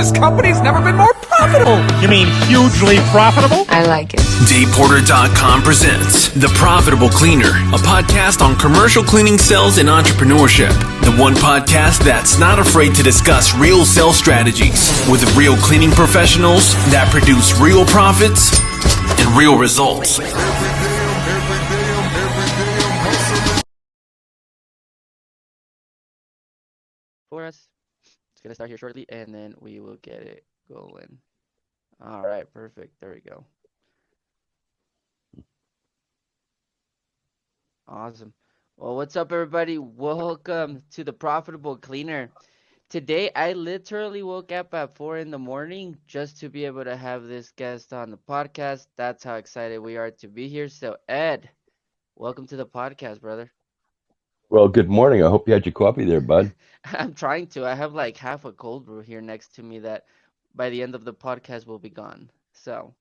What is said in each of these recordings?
This company's never been more profitable. You mean hugely profitable? I like it. DavePorter.com presents The Profitable Cleaner, a podcast on commercial cleaning sales and entrepreneurship. The one podcast that's not afraid to discuss real sales strategies with real cleaning professionals that produce real profits and real results. For us, it's gonna start here shortly, and then we will get it going. All right, perfect. There we go. Awesome. Well, what's up, everybody? Welcome to the Profitable Cleaner. Today, I literally woke up at 4 in the morning just to be able to have this guest on the podcast. That's how excited we are to be here. So, Ed, welcome to the podcast, brother. Well, good morning. I hope you had your coffee there, bud. I'm trying to. I have like half a cold brew here next to me that by the end of the podcast will be gone. So.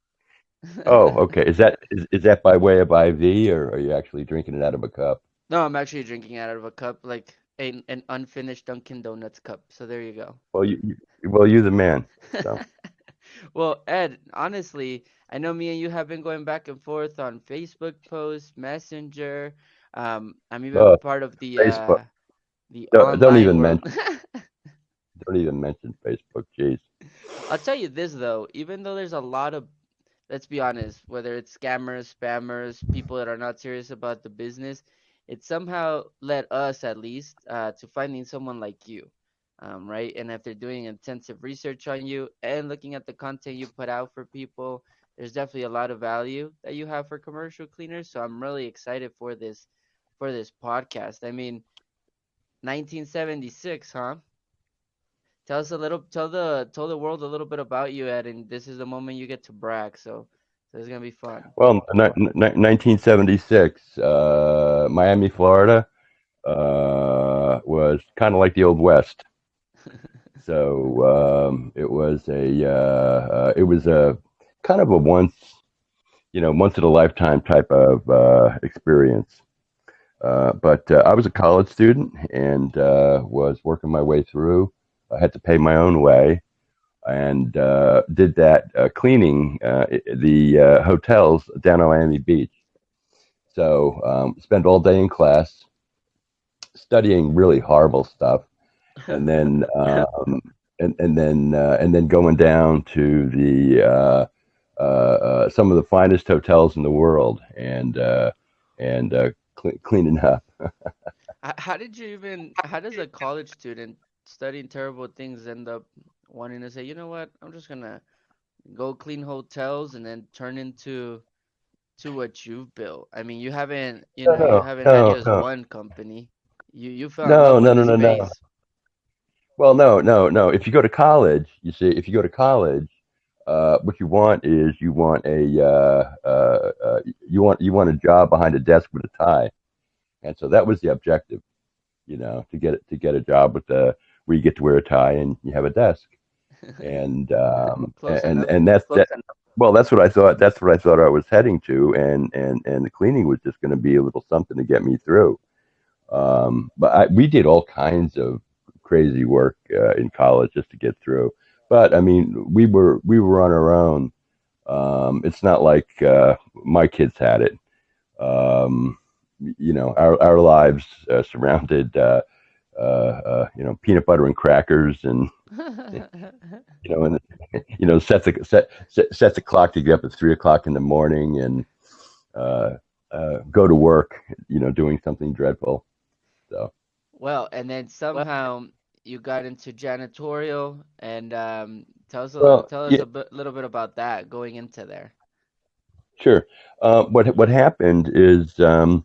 Oh, okay. Is that by way of IV, or are you actually drinking it out of a cup? No, I'm actually drinking out of a cup, like an unfinished Dunkin' Donuts cup. So there you go. Well, you're the man. So. Well, Ed, honestly, I know me and you have been going back and forth on Facebook posts, Messenger. I'm even part of the Facebook. The Don't online even world. Don't even mention Facebook. Jeez. I'll tell you this though, even though there's a lot of, let's be honest, whether it's scammers, spammers, people that are not serious about the business, it somehow led us at least to finding someone like you, right? And if they're doing intensive research on you and looking at the content you put out for people, there's definitely a lot of value that you have for commercial cleaners. So I'm really excited for this podcast. I mean, 1976, huh? Tell us a little, tell the world a little bit about you, Ed, and this is the moment you get to brag. So it's gonna be fun. Well, 1976, Miami, Florida, was kind of like the Old West. So it was a kind of a once in a lifetime type of experience. But I was a college student and was working my way through. I had to pay my own way, and did that cleaning the hotels down on Miami Beach. So spent all day in class studying really horrible stuff, and then and then going down to the some of the finest hotels in the world and cleaning up. How does a college student studying terrible things end up wanting to say, you know what, I'm just gonna go clean hotels and then turn into what you've built? I mean, you haven't had just one company. You fell in love with the space. Well, no. If you go to college, what you want is you want a job behind a desk with a tie, and so that was the objective, to get a job with where you get to wear a tie and you have a desk, and that's that. Well, that's what I thought. That's what I thought I was heading to, and the cleaning was just going to be a little something to get me through. But we did all kinds of crazy work in college just to get through. But I mean, we were on our own. It's not like my kids had it. Our lives surrounded peanut butter and crackers, and set the clock to get up at 3 o'clock in the morning and go to work, doing something dreadful. So. Well, and then somehow you got into janitorial, and tell us a little bit about that going into there. Sure. What happened is, I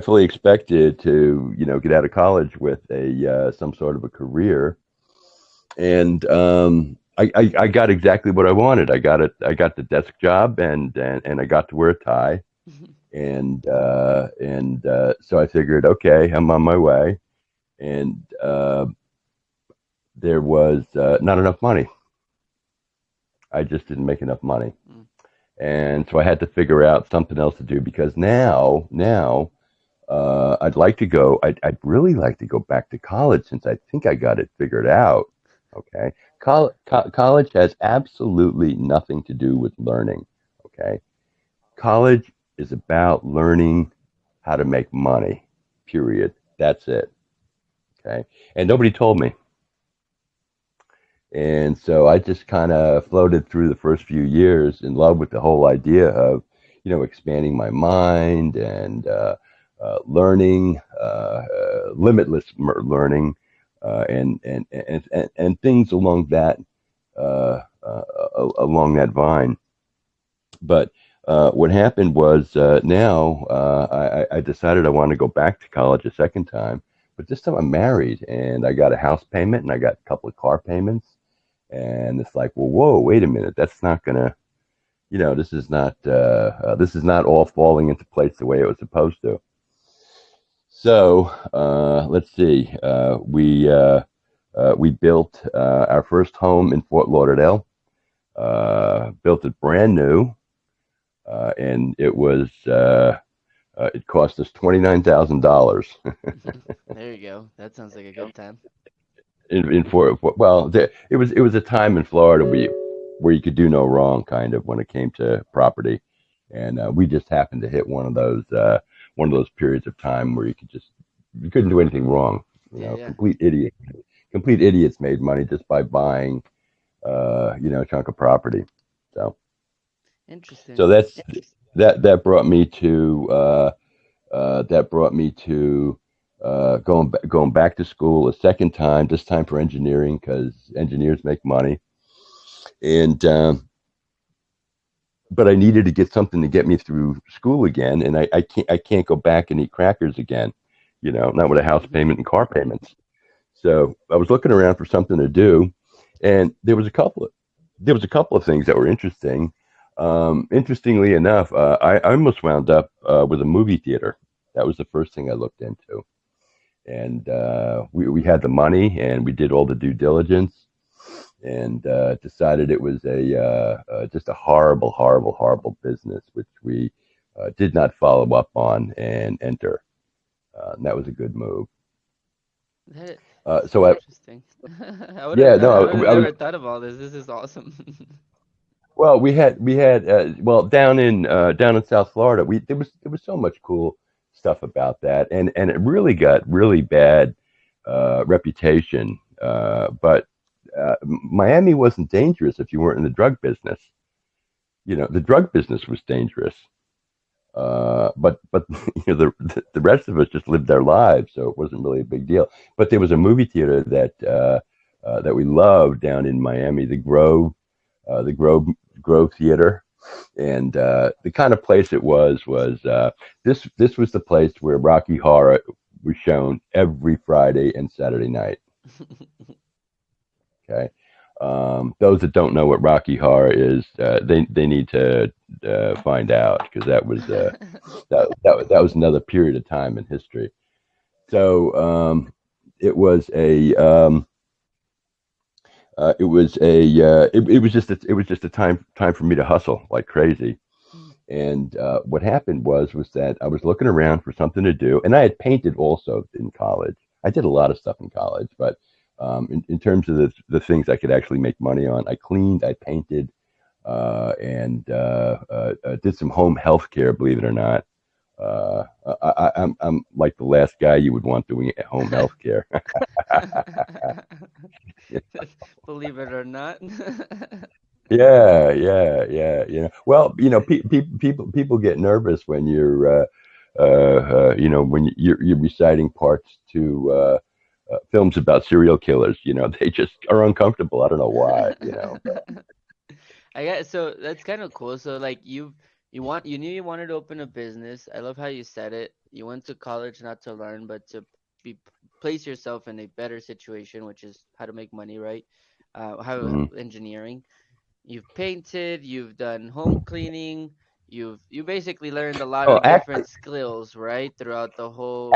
fully expected to, get out of college with some sort of a career, and I got exactly what I wanted. I got the desk job, and I got to wear a tie, and so I figured, okay, I'm on my way, and there was not enough money. I just didn't make enough money. And so I had to figure out something else to do, because now I'd really like to go back to college, since I think I got it figured out. Okay, college has absolutely nothing to do with learning. Okay, college is about learning how to make money. Period. That's it. Okay, and nobody told me. And so I just kind of floated through the first few years in love with the whole idea of, expanding my mind and learning, limitless learning, and things along that vine. But what happened was now I decided I wanted to go back to college a second time, but this time I'm married and I got a house payment and I got a couple of car payments, and it's like, well, whoa, wait a minute, that's not gonna, this is not all falling into place the way it was supposed to. So let's see, we built our first home in Fort Lauderdale, built it brand new, and it cost us $29,000 There you go. That sounds like a good time. in well, it was a time in Florida where you could do no wrong, kind of, when it came to property, and we just happened to hit one of those periods of time where you couldn't do anything wrong. Yeah, yeah. Complete idiots made money just by buying a chunk of property. So Interesting. so that brought me to going back to school a second time, this time for engineering because engineers make money. And but I needed to get something to get me through school again, and I can't go back and eat crackers again, not with a house payment and car payments. So I was looking around for something to do, and there was a couple of things that were interesting. Interestingly enough, I almost wound up with a movie theater. That was the first thing I looked into, and we had the money, and we did all the due diligence, and decided it was just a horrible, horrible, horrible business, which we did not follow up on and enter. And that was a good move. That, So that's interesting. yeah, I no, would have I was never thought of all this. This is awesome. well. We had down in South Florida. There was so much cool stuff about that, and it really got really bad reputation. But Miami wasn't dangerous if you weren't in the drug business. The drug business was dangerous. But the rest of us just lived their lives, so it wasn't really a big deal. But there was a movie theater that we loved down in Miami, the Grove Theater, and the kind of place it was this was the place where Rocky Horror was shown every Friday and Saturday night. Okay. Those that don't know what Rocky Horror is, they need to find out because that was another period of time in history. So it was just a time for me to hustle like crazy. And what happened was that I was looking around for something to do, and I had painted also in college. I did a lot of stuff in college, but in terms of the things I could actually make money on, I cleaned, I painted, and did some home health care, believe it or not. I'm like the last guy you would want doing home health care. Believe it or not. Yeah, yeah, yeah. Well, people get nervous when you're reciting parts to films about serial killers. They just are uncomfortable. I don't know why. I got so that's kind of cool. So like you knew you wanted to open a business. I love how you said it. You went to college not to learn, but to be place yourself in a better situation, which is how to make money, right? How Hmm. engineering. You've painted, you've done home cleaning, you basically learned a lot Oh, of different skills, right, throughout the whole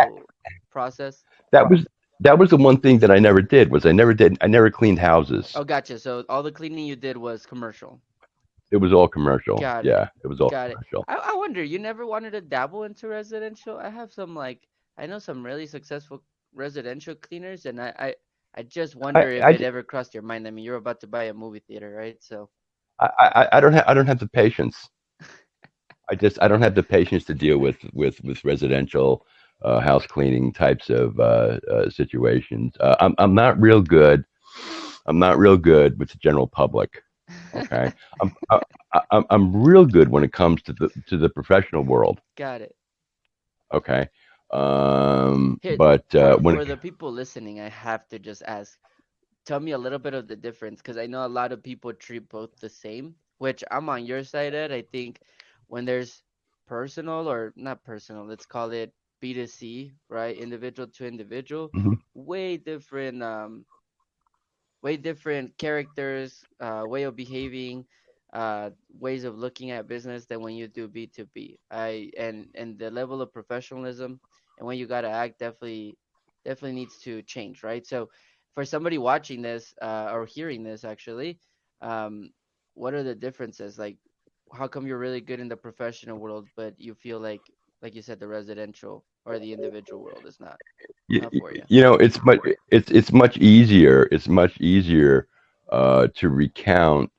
process. that was the one thing that I never did was I never cleaned houses. Oh, gotcha. So all the cleaning you did was commercial. It was all commercial. Got it. Yeah, it was all Got it. commercial. I wonder, you never wanted to dabble into residential? I have some like I know some really successful residential cleaners and I I just I, wonder if I, it ever crossed your mind. I mean, you're about to buy a movie theater, right? So I don't have the patience. I don't have the patience to deal with residential house cleaning types of situations. I'm not real good. I'm not real good with the general public. Okay, I'm I'm real good when it comes to the professional world. got it. Okay, Here, but when for the people listening, I have to just ask, tell me a little bit of the difference, because I know a lot of people treat both the same, which I'm on your side, Ed. I think when there's personal, or not personal, let's call it B2C, right? Individual to individual, Mhm. way different way different characters, way of behaving, ways of looking at business than when you do B2B. And the level of professionalism and when you gotta act definitely needs to change, right? So for somebody watching this, or hearing this actually, um, what are the differences? Like, how come you're really good in the professional world, but you feel like you said, the residential or the individual world is not for you? You know, it's much easier. It's much easier to recount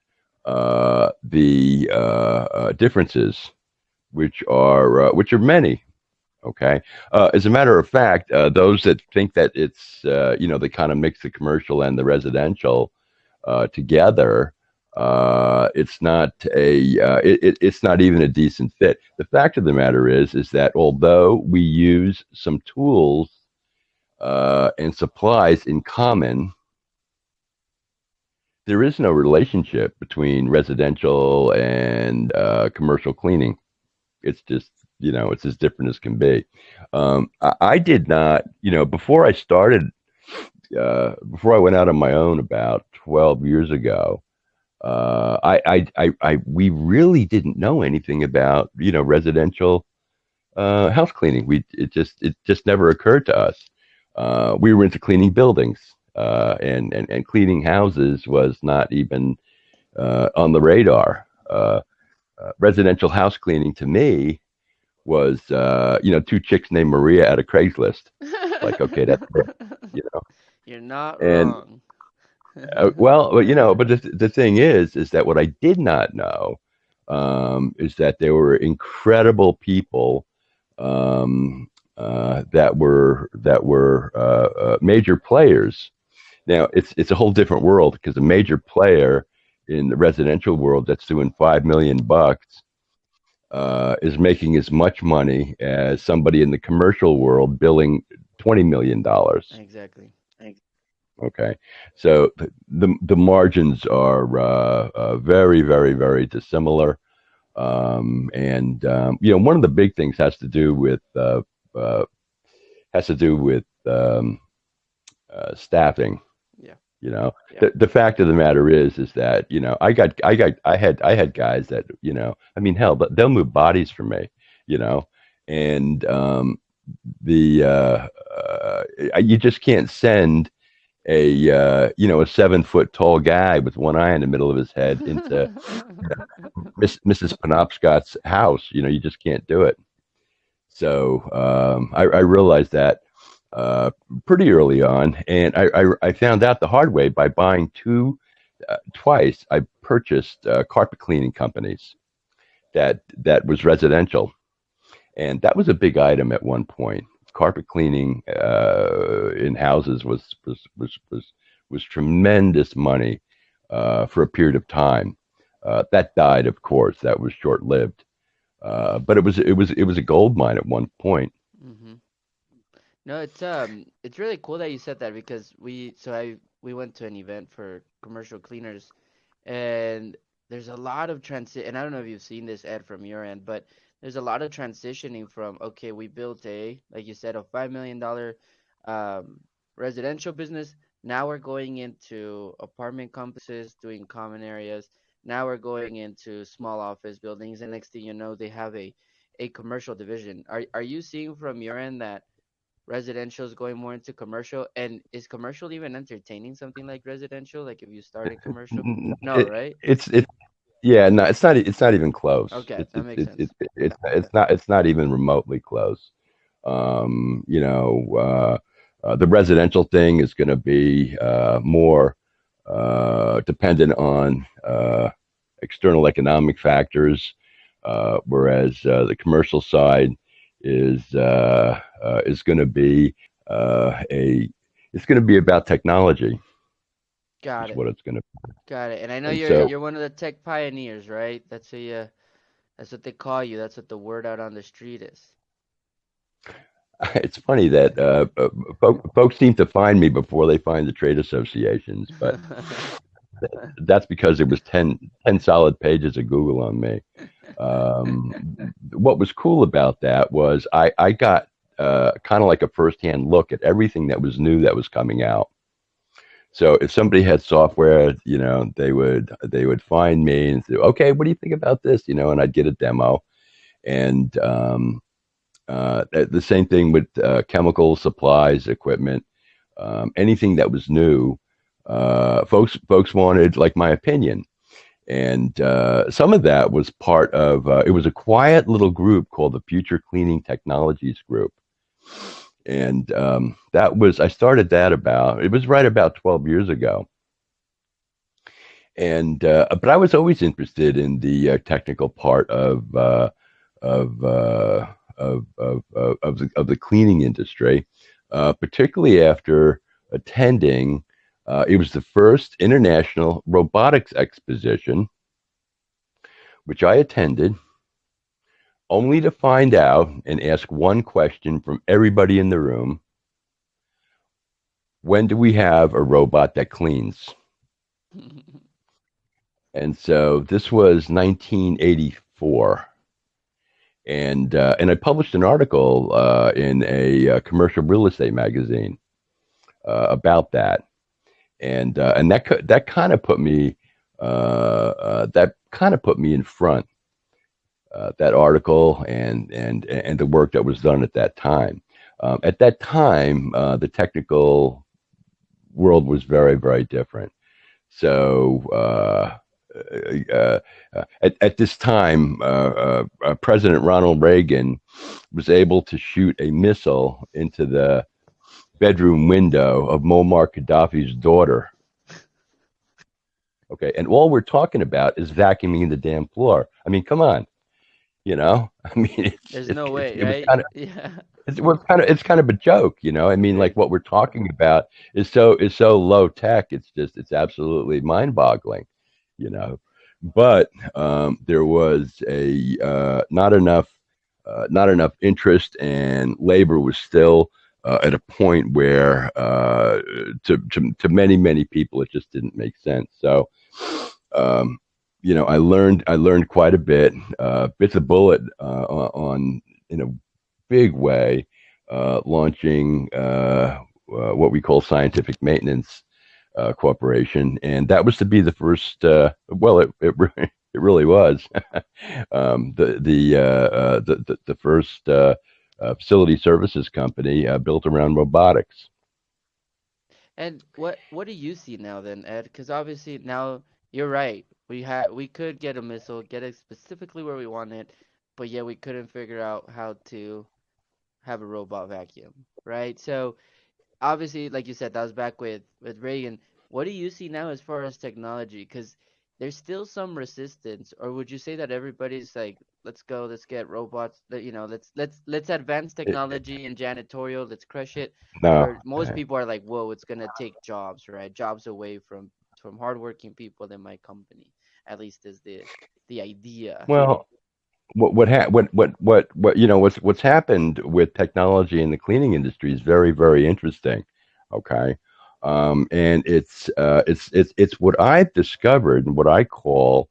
the differences, which are many. Okay. As a matter of fact, those that think that it's they kind of mix the commercial and the residential together. It's not even a decent fit. The fact of the matter is that although we use some tools and supplies in common, there is no relationship between residential and commercial cleaning. It's just, it's as different as can be. I did not, before I went out on my own about 12 years ago, we really didn't know anything about, residential house cleaning. It just never occurred to us. We were into cleaning buildings, and cleaning houses was not even on the radar. Residential house cleaning to me was, two chicks named Maria at a Craigslist. Like, okay, that's it, you know. You're not And wrong. but the thing is that what I did not know is that there were incredible people that were major players. Now it's a whole different world because a major player in the residential world that's doing $5 million is making as much money as somebody in the commercial world billing $20 million. Exactly. Okay, so the margins are very, very, very dissimilar, and one of the big things uh, has to do with staffing. Yeah. You know, Yeah. the fact of the matter is that I had guys that I mean, hell, but they'll move bodies for me. You know, and the you just can't send a 7 foot tall guy with one eye in the middle of his head into Mrs. Penobscot's house. You just can't do it. So I realized that pretty early on, and I found out the hard way by buying twice. I purchased carpet cleaning companies that was residential, and that was a big item at one point. Carpet cleaning in houses was tremendous money for a period of time. That died, of course. That was short lived, but it was a gold mine at one point. hmm No, it's really cool that you said that, because we went to an event for commercial cleaners, and there's a lot of transit, and I don't know if you've seen this, Ed, from your end, but there's a lot of transitioning from, okay, we built like you said, a $5 million um residential business. Now we're going into apartment complexes, doing common areas. Now we're going into small office buildings, and next thing you know, they have a commercial division. Are you seeing from your end that residential is going more into commercial? And is commercial even entertaining, something like residential? Like, if you start in commercial? No, It, right? it's Yeah, no, it's not even close. Okay, It's that it's makes it's sense. it's it's not even remotely close. Um, you know, uh, The residential thing is going to be more dependent on external economic factors, whereas the commercial side is going to be a it's going to be about technology. Got Is it. what it's going to. Got it. And I know And you're so you're one of the tech pioneers, right? That's what they call you. That's what the word out on the street is. it's funny that folks seem to find me before they find the trade associations, but that's because there was 10 solid pages of Google on me. What was cool about that was I got kind of like a firsthand look at everything that was new that was coming out. So if somebody had software, they would find me and say, "Okay, what do you think about this?" And I'd get a demo. And the same thing with chemical supplies, equipment, anything that was new. Folks wanted like my opinion. And some of that was part of it was a quiet little group called the Future Cleaning Technologies Group. And that was I started that about it was right about 12 years ago. And but I was always interested in the technical part of the cleaning industry, particularly after attending. It was the first international robotics exposition, which I attended, only to find out and ask one question from everybody in the room: when do we have a robot that cleans? And so this was 1984. And I published an article in a commercial real estate magazine about that, and that kind of put me in front, that article and the work that was done at that time. At that time, the technical world was very, very different. So at this time, President Ronald Reagan was able to shoot a missile into the bedroom window of Muammar Gaddafi's daughter. Okay, and all we're talking about is vacuuming the damn floor. I mean, come on, I mean, There's no way, it was right? kind of Yeah. it's kind of a joke, I mean, like what we're talking about is so low tech. It's absolutely mind boggling, you know. But there was a not enough interest, and labor was still at a point where to many people it just didn't make sense. So um, I learned quite a bit, bits of bullet on in a big way, launching what we call Scientific Maintenance Corporation, and that was to be the first. Well, it really was the first facility services company built around robotics. And what do you see now then, Ed? Because obviously now you're right. We could get a missile, get it specifically where we want it, but yet we couldn't figure out how to have a robot vacuum, right? So obviously, like you said, that was back with Reagan. What do you see now as far as technology? Because there's still some resistance, or would you say that everybody's like, let's go, let's get robots, let's advance It, technology and janitorial, let's crush it, no, or most people are like, whoa, it's gonna take jobs, right? Jobs away from hardworking people in my company. At least is the idea. well, what's happened with technology in the cleaning industry is very, very interesting. Okay. And it's what I've discovered and what I call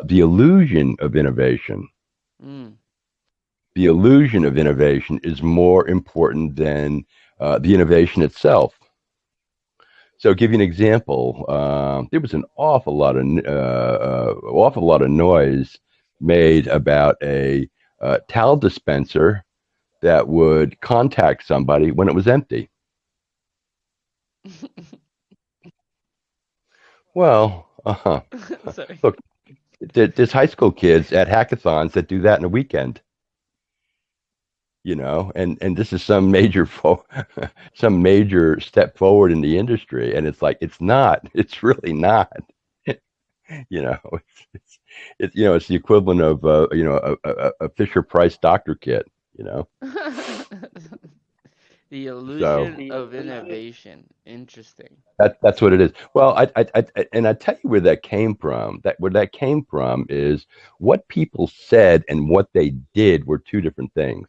the illusion of innovation. Mm. The illusion of innovation is more important than the innovation itself. So, give you an example. There was an awful lot of noise made about a towel dispenser that would contact somebody when it was empty. Well, Sorry. look, there's high school kids at hackathons that do that in a weekend. and this is some major some major step forward in the industry, and it's like it's not. It's really not. You know, it's the equivalent of a Fisher Price doctor kit. You know, The so illusion of innovation. Interesting. that's what it is. Well, and I tell you where that came from. Where that came from is what people said and what they did were two different things.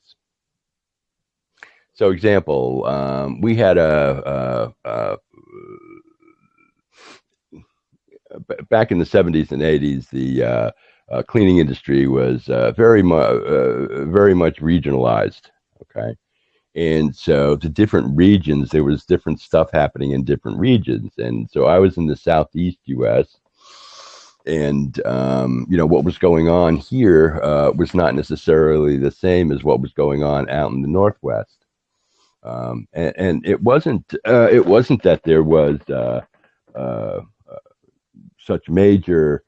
So, example, we had back in the 70s and 80s, the cleaning industry was very much regionalized. Okay. And so the different regions, there was different stuff happening in different regions. And so I was in the Southeast US, and what was going on here was not necessarily the same as what was going on out in the Northwest. And it wasn't that there was uh, such major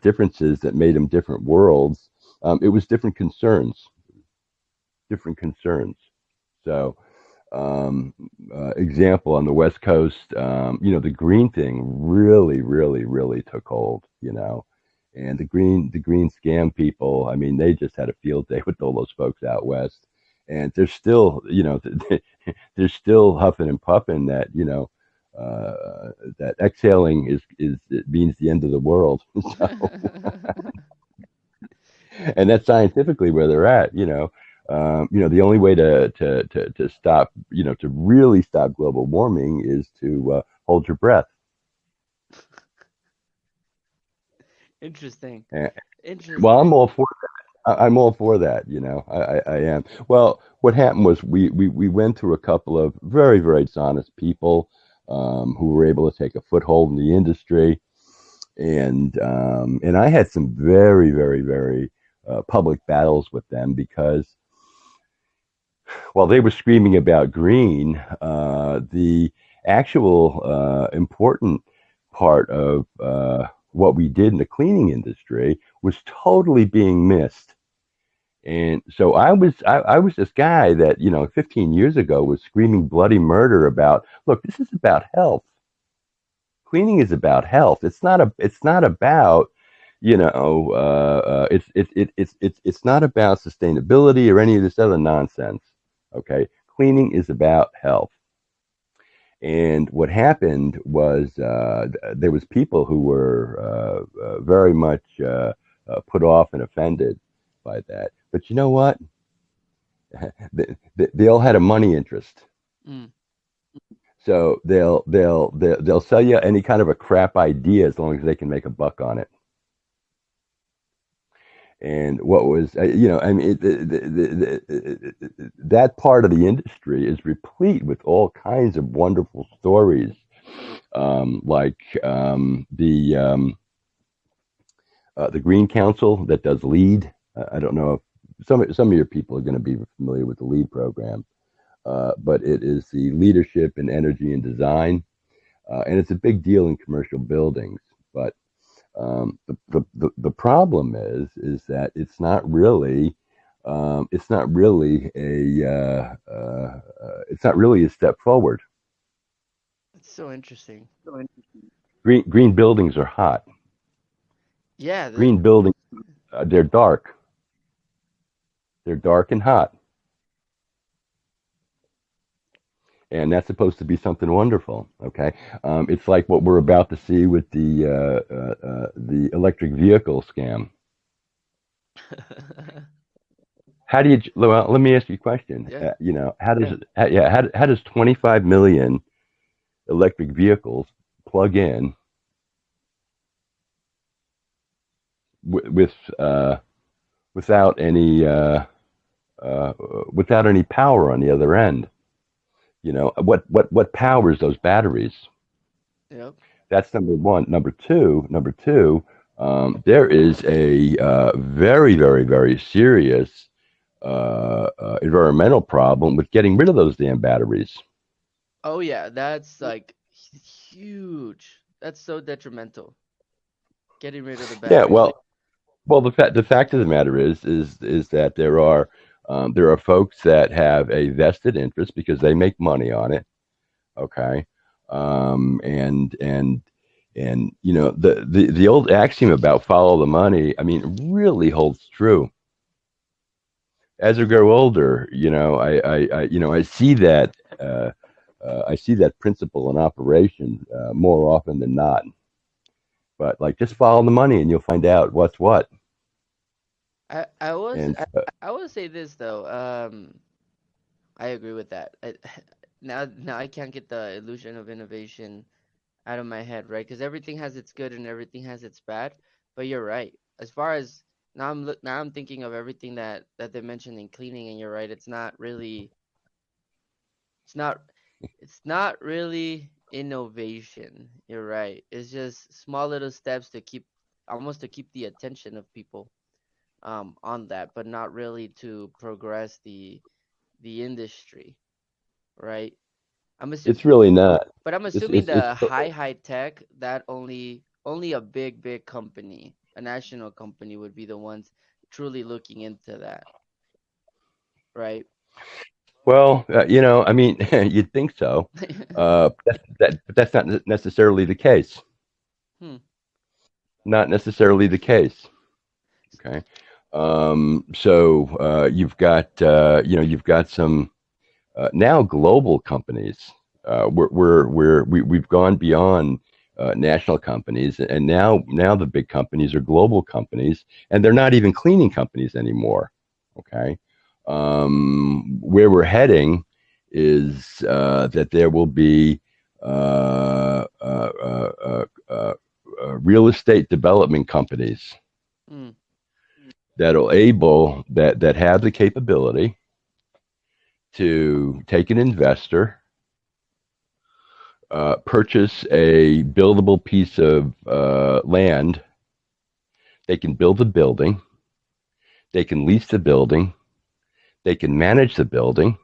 differences that made them different worlds. It was different concerns. So, example on the West Coast, the green thing really, really, really took hold. And the green scam people. I mean, they just had a field day with all those folks out west, and they're still, they're still huffing and puffing that, that exhaling is it means the end of the world. So, and that's scientifically where they're at. The only way to stop, to really stop global warming is to hold your breath. Interesting. And, well, I'm Interesting. all for I'm all for that. I am. Well, what happened was we went through a couple of very, very dishonest people who were able to take a foothold in the industry, and I had some very, very, very public battles with them because while they were screaming about green, the actual important part of what we did in the cleaning industry was totally being missed. And so I was this guy that 15 years ago was screaming bloody murder about, look, this is about health. Cleaning is about health. It's not about it's not about sustainability or any of this other nonsense. Okay, cleaning is about health. And what happened was there was people who were very much put off and offended by that. But you know what? They all had a money interest. Mm. So they'll sell you any kind of a crap idea as long as they can make a buck on it. And what was, I mean, that part of the industry is replete with all kinds of wonderful stories, like the Green Council that does LEAD. I don't know if some of your people are going to be familiar with the LEAD program, but it is the leadership in energy and design, and it's a big deal in commercial buildings. But the problem is that it's not really a step forward. It's so interesting. Green buildings are hot. Yeah, Green buildings, they're dark. They're dark and hot, and that's supposed to be something wonderful. Okay, it's like what we're about to see with the electric vehicle scam. How do you? Well, let me ask you a question. yeah. How does how does 25 million electric vehicles plug in with without any without any power on the other end? What powers those batteries? Yep. That's number one. Number two, there is a very, very, very serious environmental problem with getting rid of those damn batteries. Oh yeah, that's like huge. That's so detrimental. Getting rid of the Yeah, batteries. well, the fact of the matter is that there are There are folks that have a vested interest because they make money on it. Okay, and the old axiom about follow the money, I mean, really holds true. As I grow older, I see that principle in operation more often than not. But like, just follow the money, and you'll find out what's what. I was And I will say this though. I agree with that. Now I can't get the illusion of innovation out of my head, right? Because everything has its good and everything has its bad. But you're right. As far as now I'm thinking of everything that they mentioned in cleaning, and you're right. It's not it's not really innovation. You're right. It's just small little steps to keep almost to keep the attention of people on that, but not really to progress the industry, right? I'm assuming, it's really not. but I'm assuming It's the high tech that only a big company, a national company would be the ones truly looking into that, right? well, I mean, you'd think so. But that's not necessarily the case. Hmm. Not necessarily the case. Okay. So you've got some now global companies. We've gone beyond national companies, and now the big companies are global companies, and they're not even cleaning companies anymore. Okay, where we're heading is that there will be real estate development companies Hmm. that have the capability to take an investor, purchase a buildable piece of land. They can build a building. They can lease the building. They can manage the building.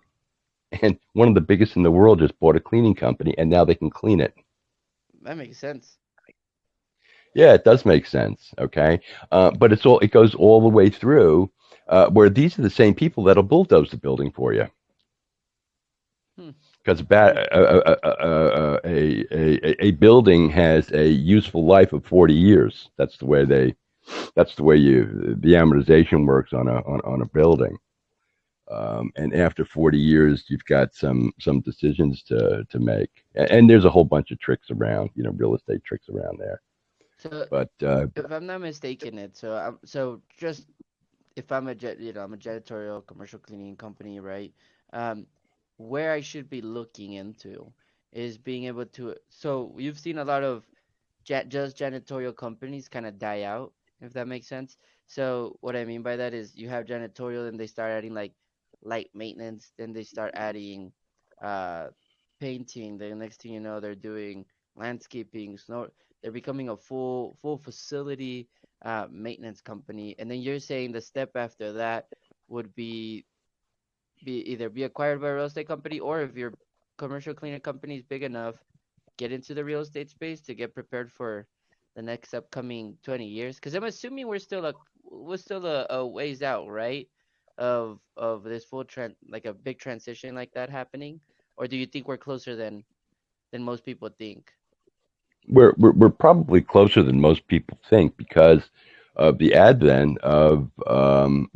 And one of the biggest in the world just bought a cleaning company, and now they can clean it. That makes sense. Yeah, it does make sense. Okay, but it goes all the way through where these are the same people that'll bulldoze the building for you. Hmm. Because a building has a useful life of 40 years. That's the way the amortization works on a building. And after 40 years, you've got some decisions to make. And there's a whole bunch of tricks around, real estate tricks around there. So But if I'm not mistaken, so just if I'm a janitorial commercial cleaning company, right? Um, where I should be looking into is being able to. So you've seen a lot of just janitorial companies kind of die out, if that makes sense. So what I mean by that is you have janitorial and they start adding like light maintenance, then they start adding uh painting. The next thing you know, they're doing landscaping, snow. They're becoming a full facility maintenance company. And then you're saying the step after that would be acquired by a real estate company, or if your commercial cleaning company is big enough, get into the real estate space to get prepared for the next upcoming 20 years? Because I'm assuming we're still a ways out, right? Of this full trend, like a big transition like that happening, or do you think we're closer than most people think? we're probably closer than most people think because of the advent of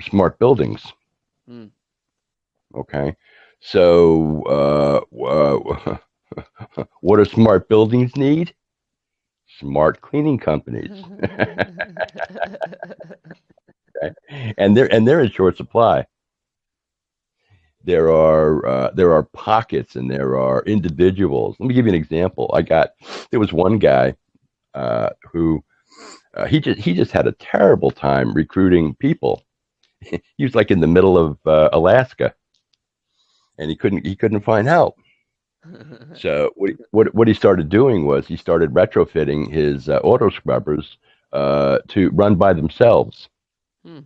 smart buildings. Hmm. Okay, so what do smart buildings need? Smart cleaning companies. Okay? And they're in short supply. There are pockets and there are individuals. Let me give you an example. There was one guy who he just had a terrible time recruiting people. He was like in the middle of Alaska, and he couldn't find help. So what he started doing was he started retrofitting his auto scrubbers to run by themselves. Hmm.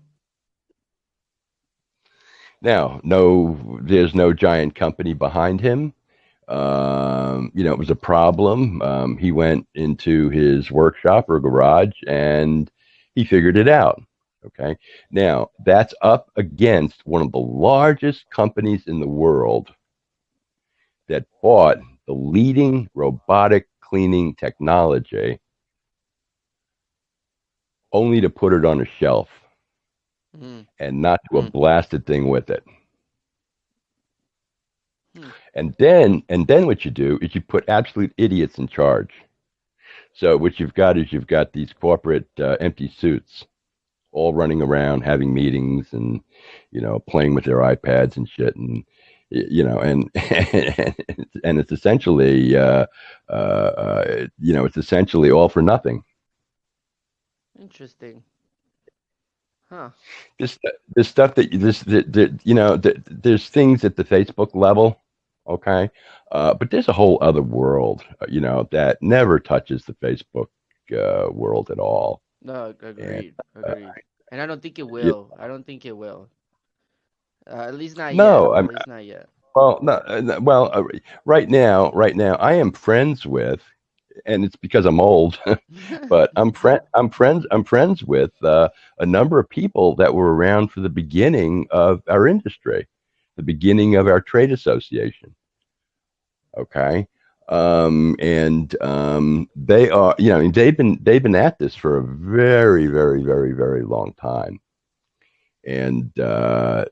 Now, no, there's no giant company behind him. It was a problem. He went into his workshop or garage and he figured it out. Okay. Now, that's up against one of the largest companies in the world that bought the leading robotic cleaning technology only to put it on a shelf Mm, and not do a blasted thing with it. hmm. And then what you do is you put absolute idiots in charge. So what you've got is you've got these corporate empty suits all running around having meetings and playing with their iPads and shit and and it's essentially it's essentially all for nothing. Interesting. Huh. This stuff there's things at the Facebook level, okay, but there's a whole other world, that never touches the Facebook world at all. No, And agreed, uh, agreed. And I don't think it you, will. I don't think it will. At least not yet. no, At I'm least not yet. well, no, well, right now, I am friends with, and it's because I'm old, but I'm friends with a number of people that were around for the beginning of our industry, the beginning of our trade association. Okay. And they are, they've been at this for a very, very, very, very long time. And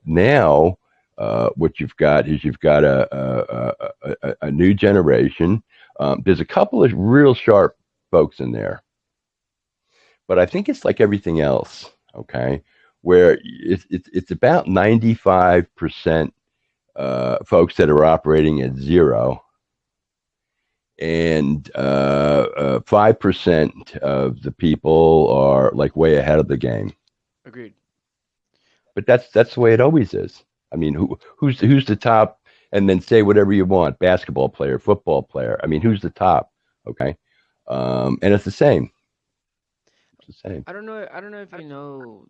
now, what you've got is you've got a new generation. There's a couple of real sharp folks in there, but I think it's like everything else. Okay, where it's about 95% folks that are operating at zero, and 5% of the people are like way ahead of the game. Agreed. But that's the way it always is. I mean, who's the top? And then say whatever you want: basketball player, football player. I mean, who's the top? Okay, and it's the same. It's the same. I don't know if you know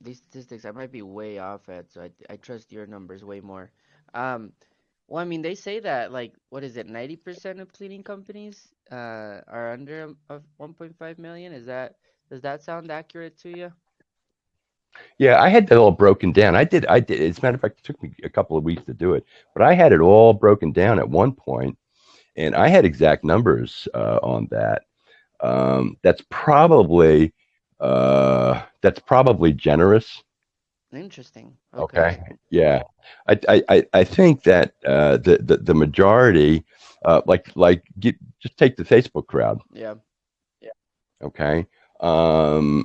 these statistics. I might be way off at, so I trust your numbers way more. Um, well, I mean, they say that like what is it, 90% of cleaning companies are under of 1.5 million. Does that sound accurate to you? Yeah, I had that all broken down. I did. As a matter of fact, it took me a couple of weeks to do it, but I had it all broken down at one point, and I had exact numbers on that. That's probably generous. Interesting. Okay. Okay. Yeah. I think that the majority, just take the Facebook crowd. Yeah. Okay.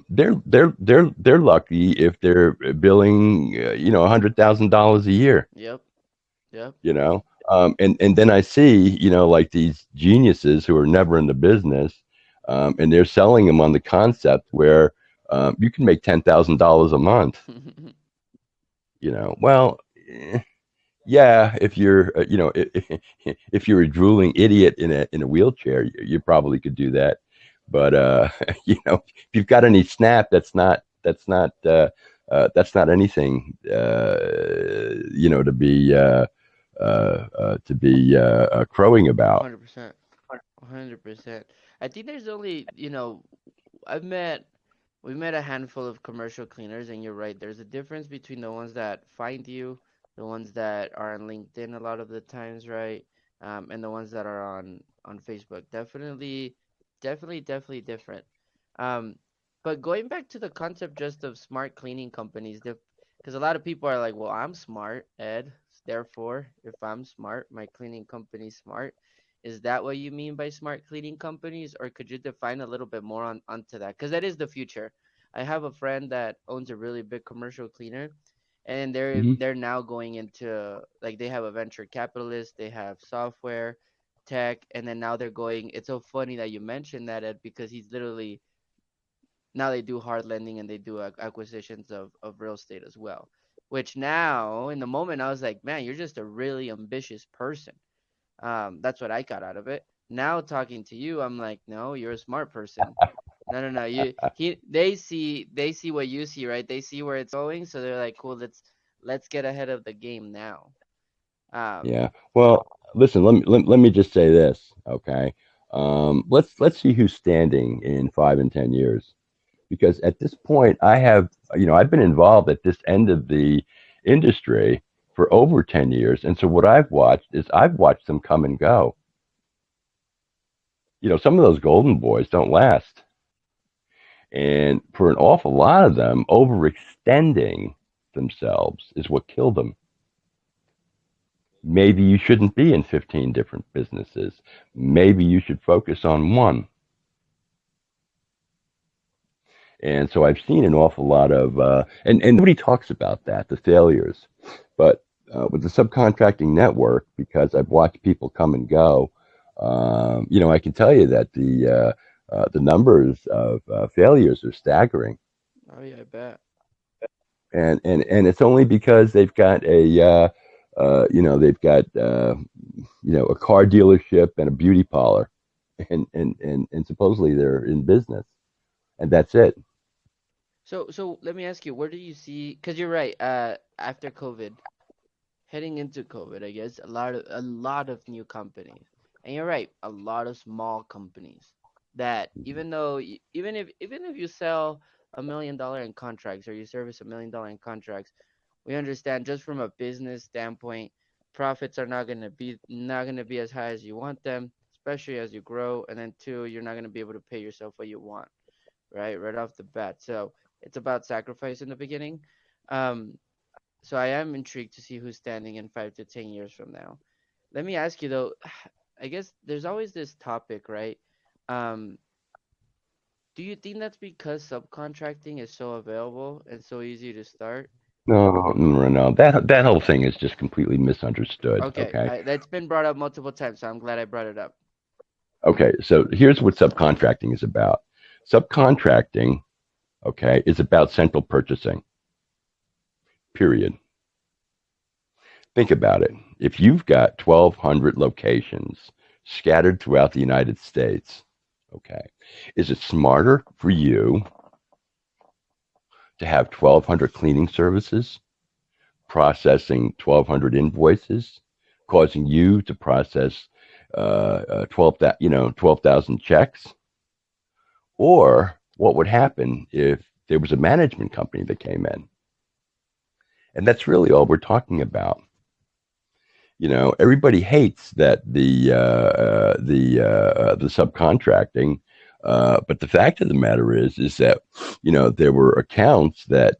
They're lucky if they're billing, $100,000 a year. Yep. Yep. And then I see, like these geniuses who are never in the business, and they're selling them on the concept where you can make $10,000 a month. Well, yeah, if you're, if you're a drooling idiot in a wheelchair, you probably could do that. But if you've got any snap, that's not anything, to be crowing about. 100%. 100%. I think there's only, I've met we met a handful of commercial cleaners, and you're right. There's a difference between the ones that find you, the ones that are on LinkedIn a lot of the times, right? And the ones that are on Facebook. Definitely different. Um, but going back to the concept just of smart cleaning companies, because a lot of people are like, well, I'm smart, Ed. Therefore, if I'm smart, my cleaning company's smart. Is that what you mean by smart cleaning companies, or could you define a little bit more onto that? Because that is the future. I have a friend that owns a really big commercial cleaner, and Hmm. they're now going into, like, they have a venture capitalist, they have software, tech, and then now they're going. It's so funny that you mentioned that, Ed, because he's literally now they do hard lending and they do acquisitions of real estate as well. Which now, in the moment, I was like, man, you're just a really ambitious person. That's what I got out of it. Now talking to you, I'm like, no, you're a smart person. No. They see what you see, right? They see where it's going, so they're like, cool, let's get ahead of the game now. Um, Yeah. Well, listen, let me just say this, okay? Let's see who's standing in 5 and 10 years, because at this point I've been involved at this end of the industry for over 10 years. And so what I've watched them come and go. Some of those golden boys don't last. And for an awful lot of them, overextending themselves is what killed them. Maybe you shouldn't be in 15 different businesses. Maybe you should focus on one. And so I've seen an awful lot of, and nobody talks about that, the failures. But with the subcontracting network, because I've watched people come and go, I can tell you that the numbers of failures are staggering. Oh yeah, I bet. And it's only because they've got a a car dealership and a beauty parlor, and supposedly they're in business, and that's it. So let me ask you, where do you see? Because you're right. After COVID, heading into COVID, I guess a lot of new companies, and you're right, a lot of small companies that even though even if you sell $1 million in contracts or you service $1 million in contracts, we understand just from a business standpoint, profits are not gonna be as high as you want them, especially as you grow, and then two, you're not gonna be able to pay yourself what you want, right off the bat. So it's about sacrifice in the beginning. Um, so I am intrigued to see who's standing in 5 to 10 years from now. Let me ask you though, I guess there's always this topic, right? Um, do you think that's because subcontracting is so available and so easy to start? No. That whole thing is just completely misunderstood. Okay, Okay. that's been brought up multiple times, so I'm glad I brought it up. Okay. So here's what subcontracting is about. Subcontracting, okay, is about central purchasing. Period. Think about it. If you've got 1,200 locations scattered throughout the United States, okay, is it smarter for you to have 1,200 cleaning services processing 1,200 invoices, causing you to process 12,000 checks? Or what would happen if there was a management company that came in? And that's really all we're talking about. Everybody hates that the subcontracting, but the fact of the matter is that there were accounts that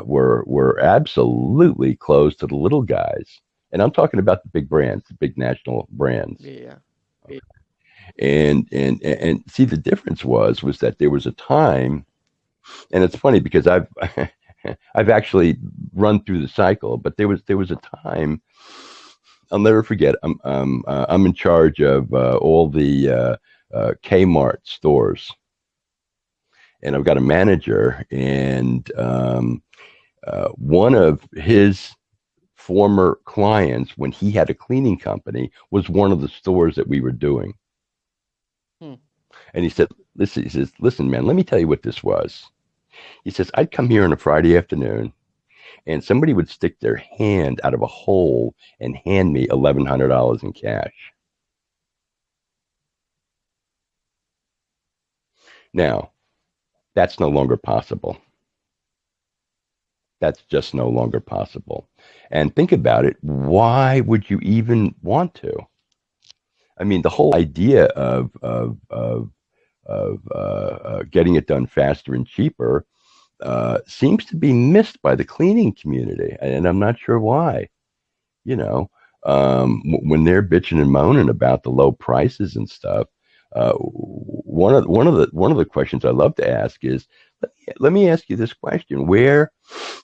were absolutely closed to the little guys, and I'm talking about the big brands, the big national brands. Yeah. And see, the difference was that there was a time, and it's funny because I've I've actually run through the cycle, but there was a time. I'll never forget. I'm in charge of all the Kmart stores, and I've got a manager, and one of his former clients, when he had a cleaning company, was one of the stores that we were doing. Hmm. And he said, "Listen, man, let me tell you what this was." He says, "I'd come here on a Friday afternoon, and somebody would stick their hand out of a hole and hand me $1,100 in cash." Now, that's no longer possible. That's just no longer possible. And think about it. Why would you even want to? I mean, the whole idea of getting it done faster and cheaper seems to be missed by the cleaning community, and I'm not sure why. When they're bitching and moaning about the low prices and stuff, one of the questions I love to ask is, let me ask you this question: where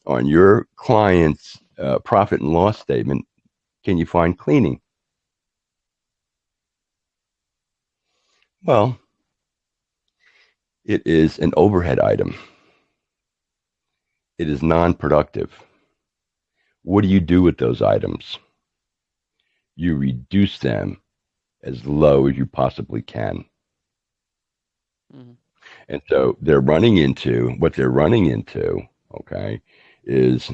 on your client's profit and loss statement can you find cleaning? Well, it is an overhead item. It is non-productive. What do you do with those items? You reduce them as low as you possibly can. Mm-hmm. And so what they're running into, okay, is,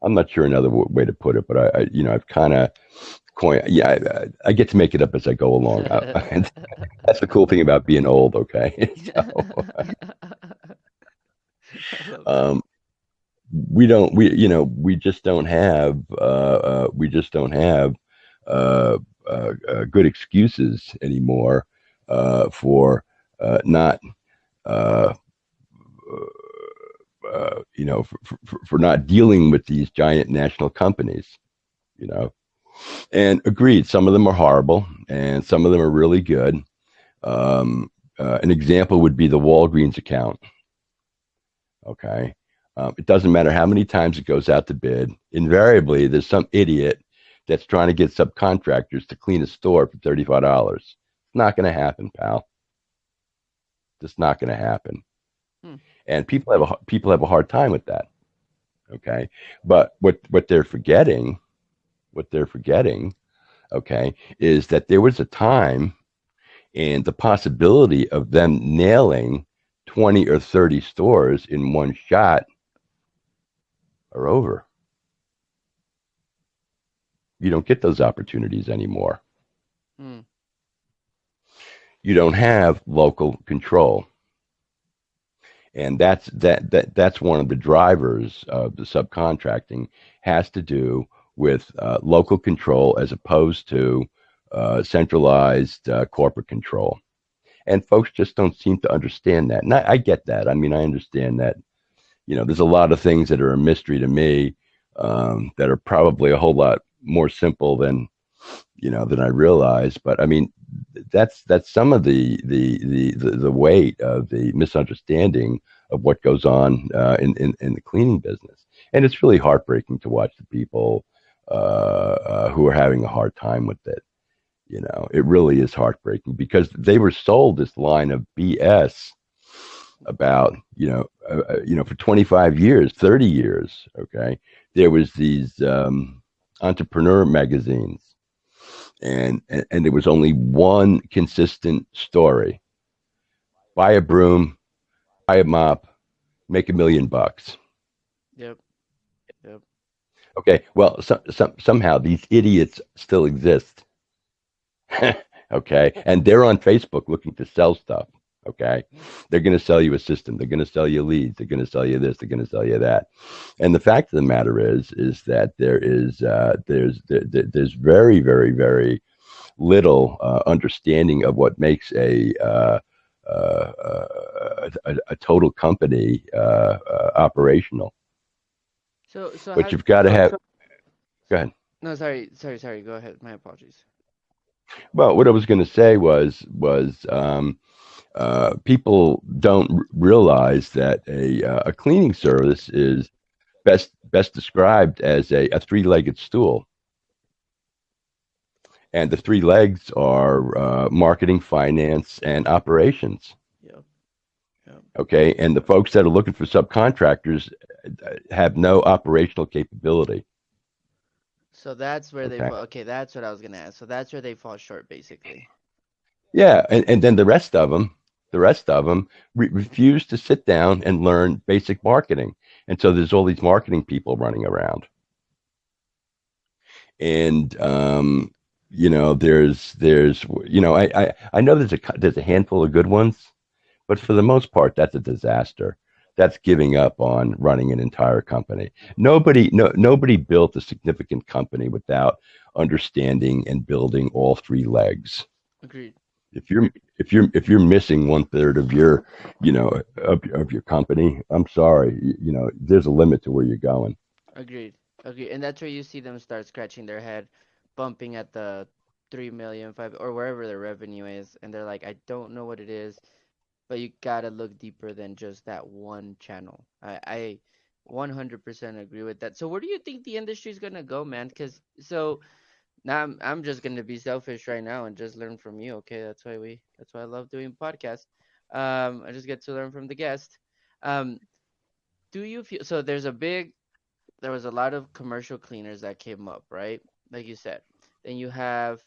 I'm not sure another way to put it, but I've kind of coined, I get to make it up as I go along. That's the cool thing about being old, okay? So, Um, we just don't have good excuses anymore for not uh, for not dealing with these giant national companies. You know, and agreed, some of them are horrible, and some of them are really good. Um, an example would be the Walgreens account. Okay. It doesn't matter how many times it goes out to bid. Invariably, there's some idiot that's trying to get subcontractors to clean a store for $35. It's not going to happen, pal. It's not going to happen. Hmm. And people have a hard time with that. Okay. But what they're forgetting, okay, is that there was a time and the possibility of them nailing 20 or 30 stores in one shot are over. You don't get those opportunities anymore. Hmm. You don't have local control. And that's one of the drivers of the subcontracting has to do with local control as opposed to centralized corporate control. And folks just don't seem to understand that. And I get that. I mean, I understand that. There's a lot of things that are a mystery to me that are probably a whole lot more simple than I realized. But I mean, that's some of the weight of the misunderstanding of what goes on in the cleaning business, and it's really heartbreaking to watch the people who are having a hard time with it. It really is heartbreaking because they were sold this line of BS about for 25 years, 30 years. Okay, there was these entrepreneur magazines and there was only one consistent story: buy a broom, buy a mop, make $1 million. Yep. Yep. Okay, well, somehow these idiots still exist. Okay, and they're on Facebook looking to sell stuff. Okay, they're going to sell you a system. They're going to sell you leads. They're going to sell you this. They're going to sell you that. And the fact of the matter is that there's very, very, very little understanding of what makes a total company operational. So But have you've got to have. Go ahead. no, sorry. Go ahead. My apologies. Well, what I was going to say was people don't realize that a cleaning service is best described as a three-legged stool, and the three legs are marketing, finance, and operations. Yep. Yep. Okay, and the folks that are looking for subcontractors have no operational capability. So that's where they Okay, fall. Okay, that's what I was gonna ask. So that's where they fall short, basically. yeah, and then the rest of them refuse to sit down and learn basic marketing, and so there's all these marketing people running around, and I know there's a handful of good ones, but for the most part, that's a disaster. That's giving up on running an entire company. Nobody built a significant company without understanding and building all three legs. Agreed. If you're missing one third of your company, I'm sorry. There's a limit to where you're going. Agreed. Agreed. And that's where you see them start scratching their head, bumping at the 3 million, 5, or wherever their revenue is, and they're like, I don't know what it is, but you gotta look deeper than just that one channel. I 100% agree with that. So where do you think the industry's gonna go, man? Because so now I'm just gonna be selfish right now and just learn from you. Okay, that's why I love doing podcasts. I just get to learn from the guest. Um, do you feel so? There was a lot of commercial cleaners that came up, right? Like you said. Then you have,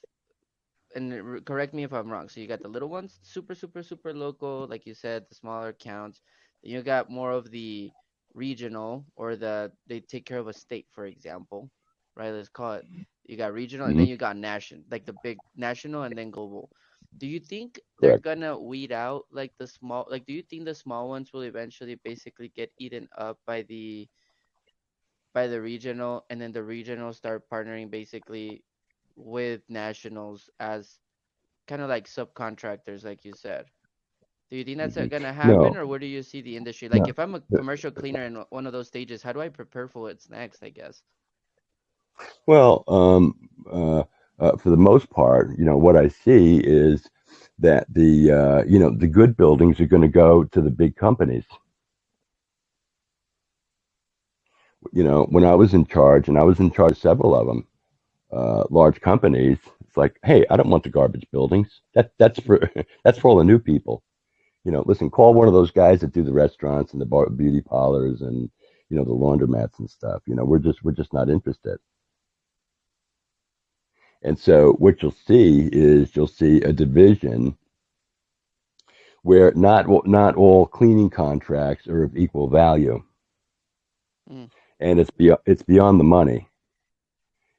and correct me if I'm wrong. So you got the little ones, super, super, super local, like you said, the smaller accounts. Then you got more of the regional, or they take care of a state, for example, right? Let's call it. You got regional, and Hmm. then you got national, like the big national, and then global. Do you think they're Correct. gonna weed out like the small, like do you think the small ones will eventually basically get eaten up by the regional, and then the regional start partnering basically with nationals as kind of like subcontractors, like you said? Do you think that's Hmm. gonna happen, No, or where do you see the industry? Like, no. if I'm a commercial cleaner in one of those stages, how do I prepare for what's next, I guess? Well, for the most part, what I see is that the good buildings are going to go to the big companies. When I was in charge, and I was in charge of several of them, large companies, it's like, hey, I don't want the garbage buildings. That's for that's for all the new people. Listen, call one of those guys that do the restaurants and the beauty parlors and the laundromats and stuff. We're just not interested. And so what you'll see a division where not all cleaning contracts are of equal value, Mm, and it's beyond the money.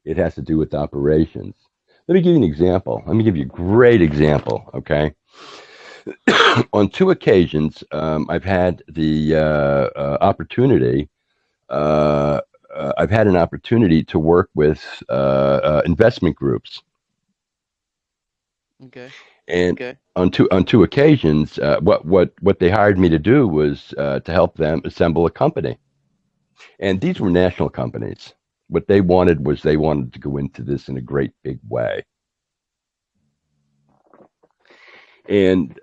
It has to do with operations. Let me give you an example. Let me give you a great example. Okay, on two occasions, I've had the opportunity. Uh, I've had an opportunity to work with investment groups, okay. and on two occasions, what they hired me to do was to help them assemble a company, and these were national companies. What they wanted to go into this in a great big way, and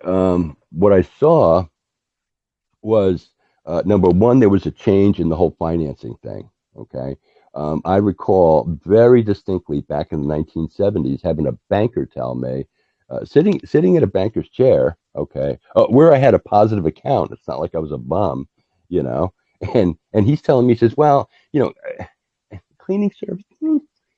what I saw was number one, there was a change in the whole financing thing. Okay. I recall very distinctly back in the 1970s having a banker tell me, sitting in a banker's chair, okay, where I had a positive account. It's not like I was a bum, you know. And he's telling me, he says, well, cleaning service,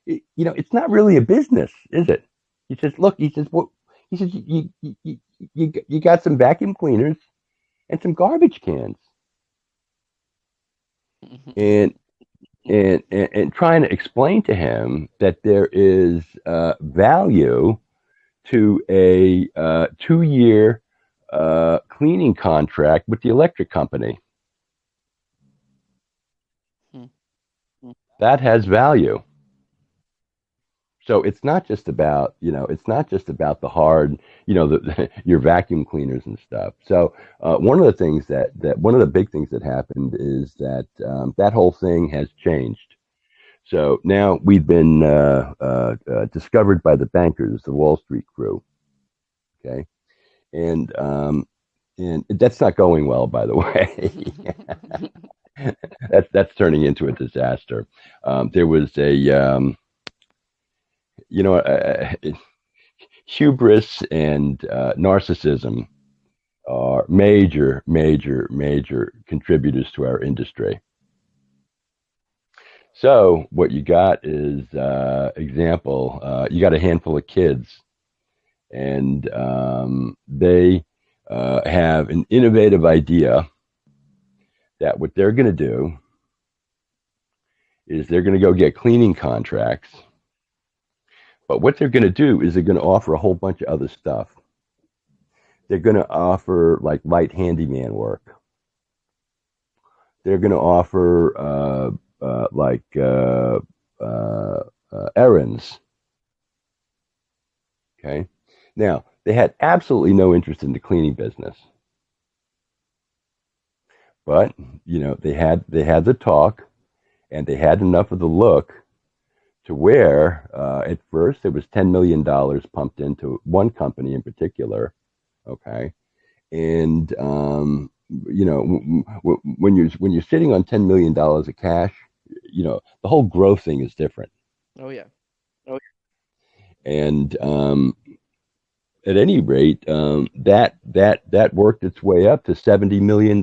it's not really a business, is it? He says, look, he says, what? He says, you got some vacuum cleaners and some garbage cans, and and trying to explain to him that there is value to a 2-year cleaning contract with the electric company Hmm. that has value. So it's not just about the hard, your vacuum cleaners and stuff. So one of the big things that happened is that that whole thing has changed. So now we've been discovered by the bankers, the Wall Street crew. Okay, and that's not going well, by the way. That's turning into a disaster. There was you know, uh, hubris and narcissism are major, major, major contributors to our industry. So what you got is example. You got a handful of kids, and they have an innovative idea that what they're going to do is they're going to go get cleaning contracts. But what they're going to do is they're going to offer a whole bunch of other stuff. They're going to offer like light handyman work. They're going to offer like errands. Okay. Now they had absolutely no interest in the cleaning business, but they had the talk, and they had enough of the look to where at first there was $10 million pumped into one company in particular. Okay, and when you're sitting on $10 million of cash, the whole growth thing is different. Oh yeah. And at any rate, that worked its way up to $70 million.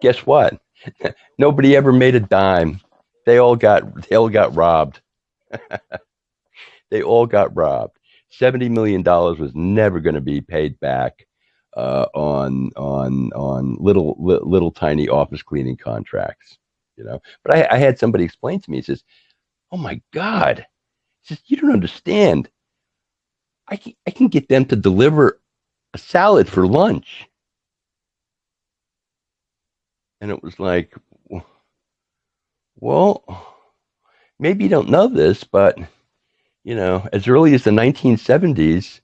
Guess what? Nobody ever made a dime. They all got robbed. They all got robbed. $70 million was never going to be paid back on little tiny office cleaning contracts. But I had somebody explain to me. He says, "Oh my God," he says, "you don't understand. I can get them to deliver a salad for lunch. And it was like, well, maybe you don't know this, but as early as the 1970s,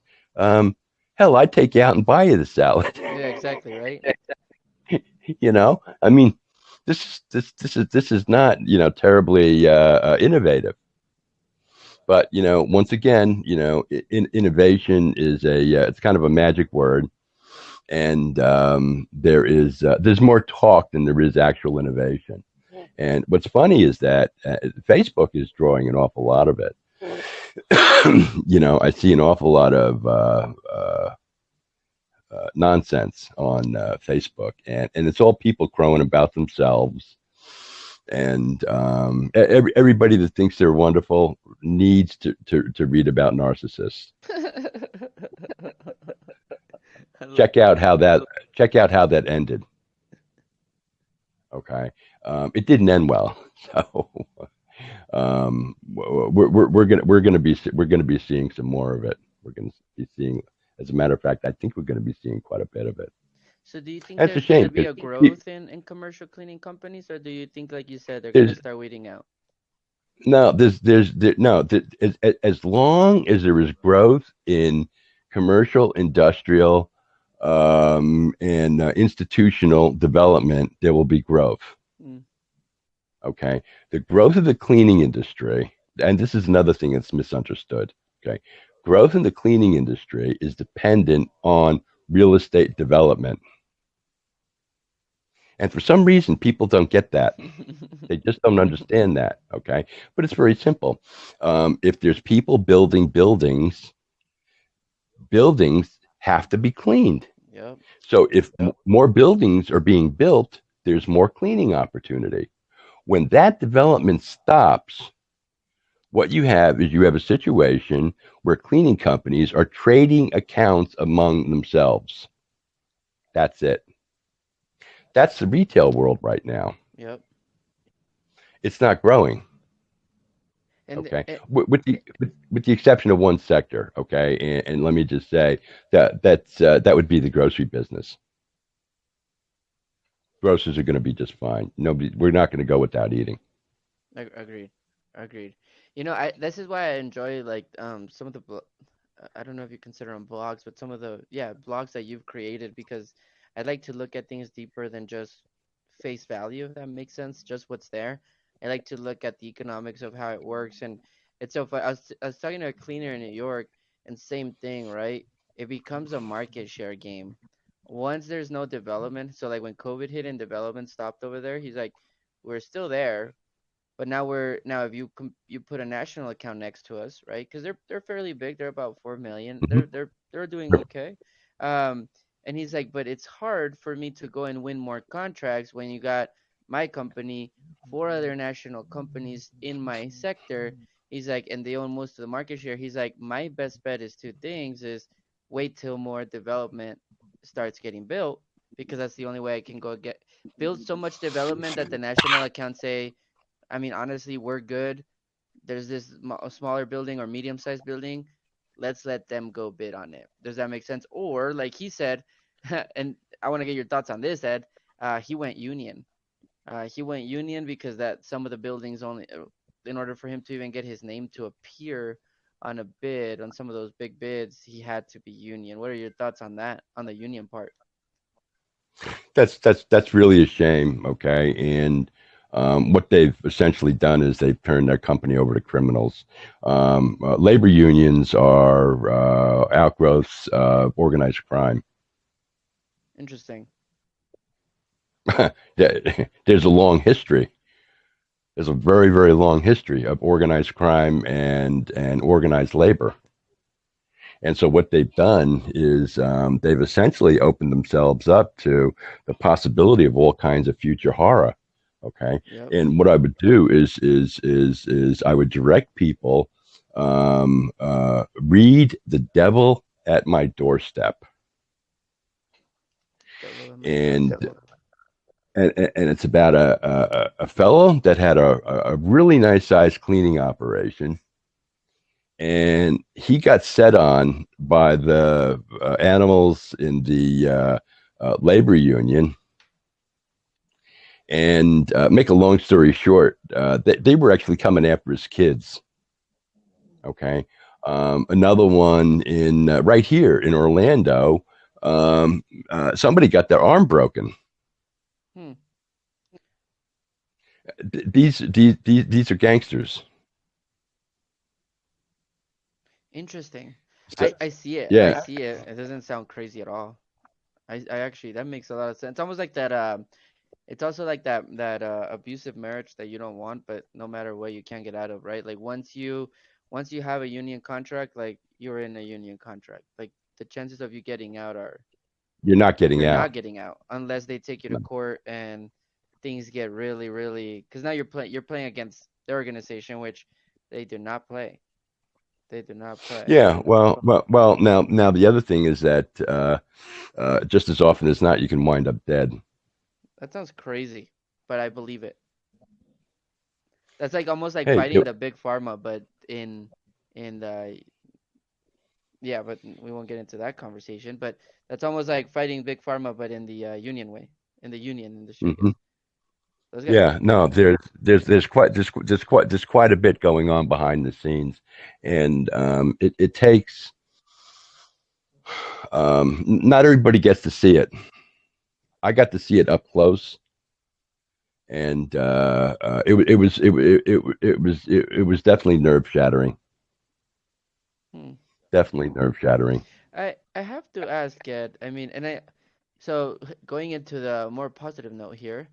hell, I'd take you out and buy you the salad. Yeah, exactly, right? I mean, this is not terribly innovative. But once again, innovation is it's kind of a magic word, and there's more talk than there is actual innovation. And what's funny is that Facebook is drawing an awful lot of it. I see an awful lot of nonsense on Facebook, and it's all people crowing about themselves. And everybody that thinks they're wonderful needs to read about narcissists. Check out how that ended. Okay, it didn't end well. So we're gonna be seeing some more of it. We're gonna be seeing, as a matter of fact, I think we're gonna be seeing quite a bit of it. So do you think That's a there's going shame to be because a growth in commercial cleaning companies, or do you think, like you said, they're going to there's start weeding out? no no as long as there is growth in commercial, industrial, and institutional development, there will be growth. Mm. Okay, the growth of the cleaning industry, and this is another thing that's misunderstood. Okay, growth in the cleaning industry is dependent on real estate development. And for some reason, people don't get that. They just don't understand that. Okay. But it's very simple. If there's people building buildings, buildings have to be cleaned. Yep. So if more buildings are being built, there's more cleaning opportunity. When that development stops, what you have a situation where cleaning companies are trading accounts among themselves. That's it. That's the retail world right now. Yep. It's not growing. And Okay, with the exception of one sector. Okay, and let me just say that would be the grocery business. Grocers are going to be just fine. We're not going to go without eating. agreed. Agreed. I this is why I enjoy like some of the I don't know if you consider them blogs, but some of the blogs that you've created, because I like to look at things deeper than just face value, if that makes sense, just what's there. I like to look at the economics of how it works, and it's so fun. I was talking to a cleaner in New York, and same thing, right? It becomes a market share game. Once there's no development, so like when COVID hit and development stopped over there, he's like, we're still there, but now if you put a national account next to us, right? Because they're fairly big. They're about 4 million. Mm-hmm. They're doing okay. Um, and he's like, but it's hard for me to go and win more contracts when you got my company, four other national companies in my sector. He's like, and they own most of the market share. He's like, my best bet is two things: is wait till more development starts getting built, because that's the only way I can go get build so much development that the national accounts say, I mean, honestly, we're good. There's this smaller building or medium-sized building. Let's let them go bid on it. Does that make sense? Or like he said, and I want to get your thoughts on this, Ed. He went union. He went union because that some of the buildings only, in order for him to even get his name to appear on a bid on some of those big bids, he had to be union. What are your thoughts on that, on the union part? That's really a shame. Okay, and what they've essentially done is they've turned their company over to criminals. Labor unions are outgrowths of organized crime. Interesting. There's a long history. There's a very, very long history of organized crime and organized labor. And so what they've done is they've essentially opened themselves up to the possibility of all kinds of future horror. Okay. Yep. And what I would do is I would direct people, read The Devil at My Doorstep. And it's about a fellow that had a really nice sized cleaning operation. and he got set on by the animals in the labor union. And make a long story short, they were actually coming after his kids. Okay. Another one in right here in Orlando, somebody got their arm broken. Hmm. These are gangsters. Interesting. So, I see it. I yeah, see it. It doesn't sound crazy at all. I actually that makes a lot of sense. It's almost like that it's also like that abusive marriage that you don't want, but no matter what you can't get out of, right? Like once you have a union contract, like you're in a union contract. Like the chances of you getting out are you're not getting you're out. not getting out unless they take you to court and things get really, really because now you're playing against the organization, which they do not play. They do not play. Yeah, well. Now the other thing is that just as often as not, you can wind up dead. That sounds crazy, but I believe it. That's like almost like Hey, fighting the big pharma, but in the yeah, but we won't get into that conversation. But that's almost like fighting big pharma, but in the union way, in the union industry, I mhm. guess. Those guys are Yeah, no, bad. there's quite a bit going on behind the scenes, and it takes not everybody gets to see it. I got to see it up close, and it was definitely nerve shattering. Hmm. Definitely nerve shattering. I have to ask, Ed. I mean, so going into the more positive note here,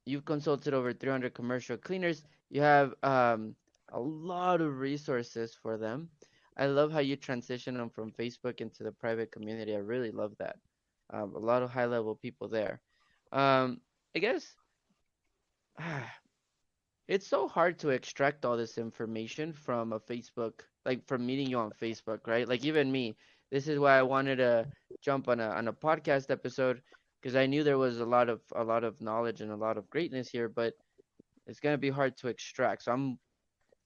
you've consulted over 300 commercial cleaners. You have a lot of resources for them. I love how you transition them from Facebook into the private community. I really love that. A lot of high level people there. I guess it's so hard to extract all this information from a Facebook, like from meeting you on Facebook, right? Like even me, this is why I wanted to jump on a podcast episode because I knew there was a lot of knowledge and a lot of greatness here, but it's gonna be hard to extract. So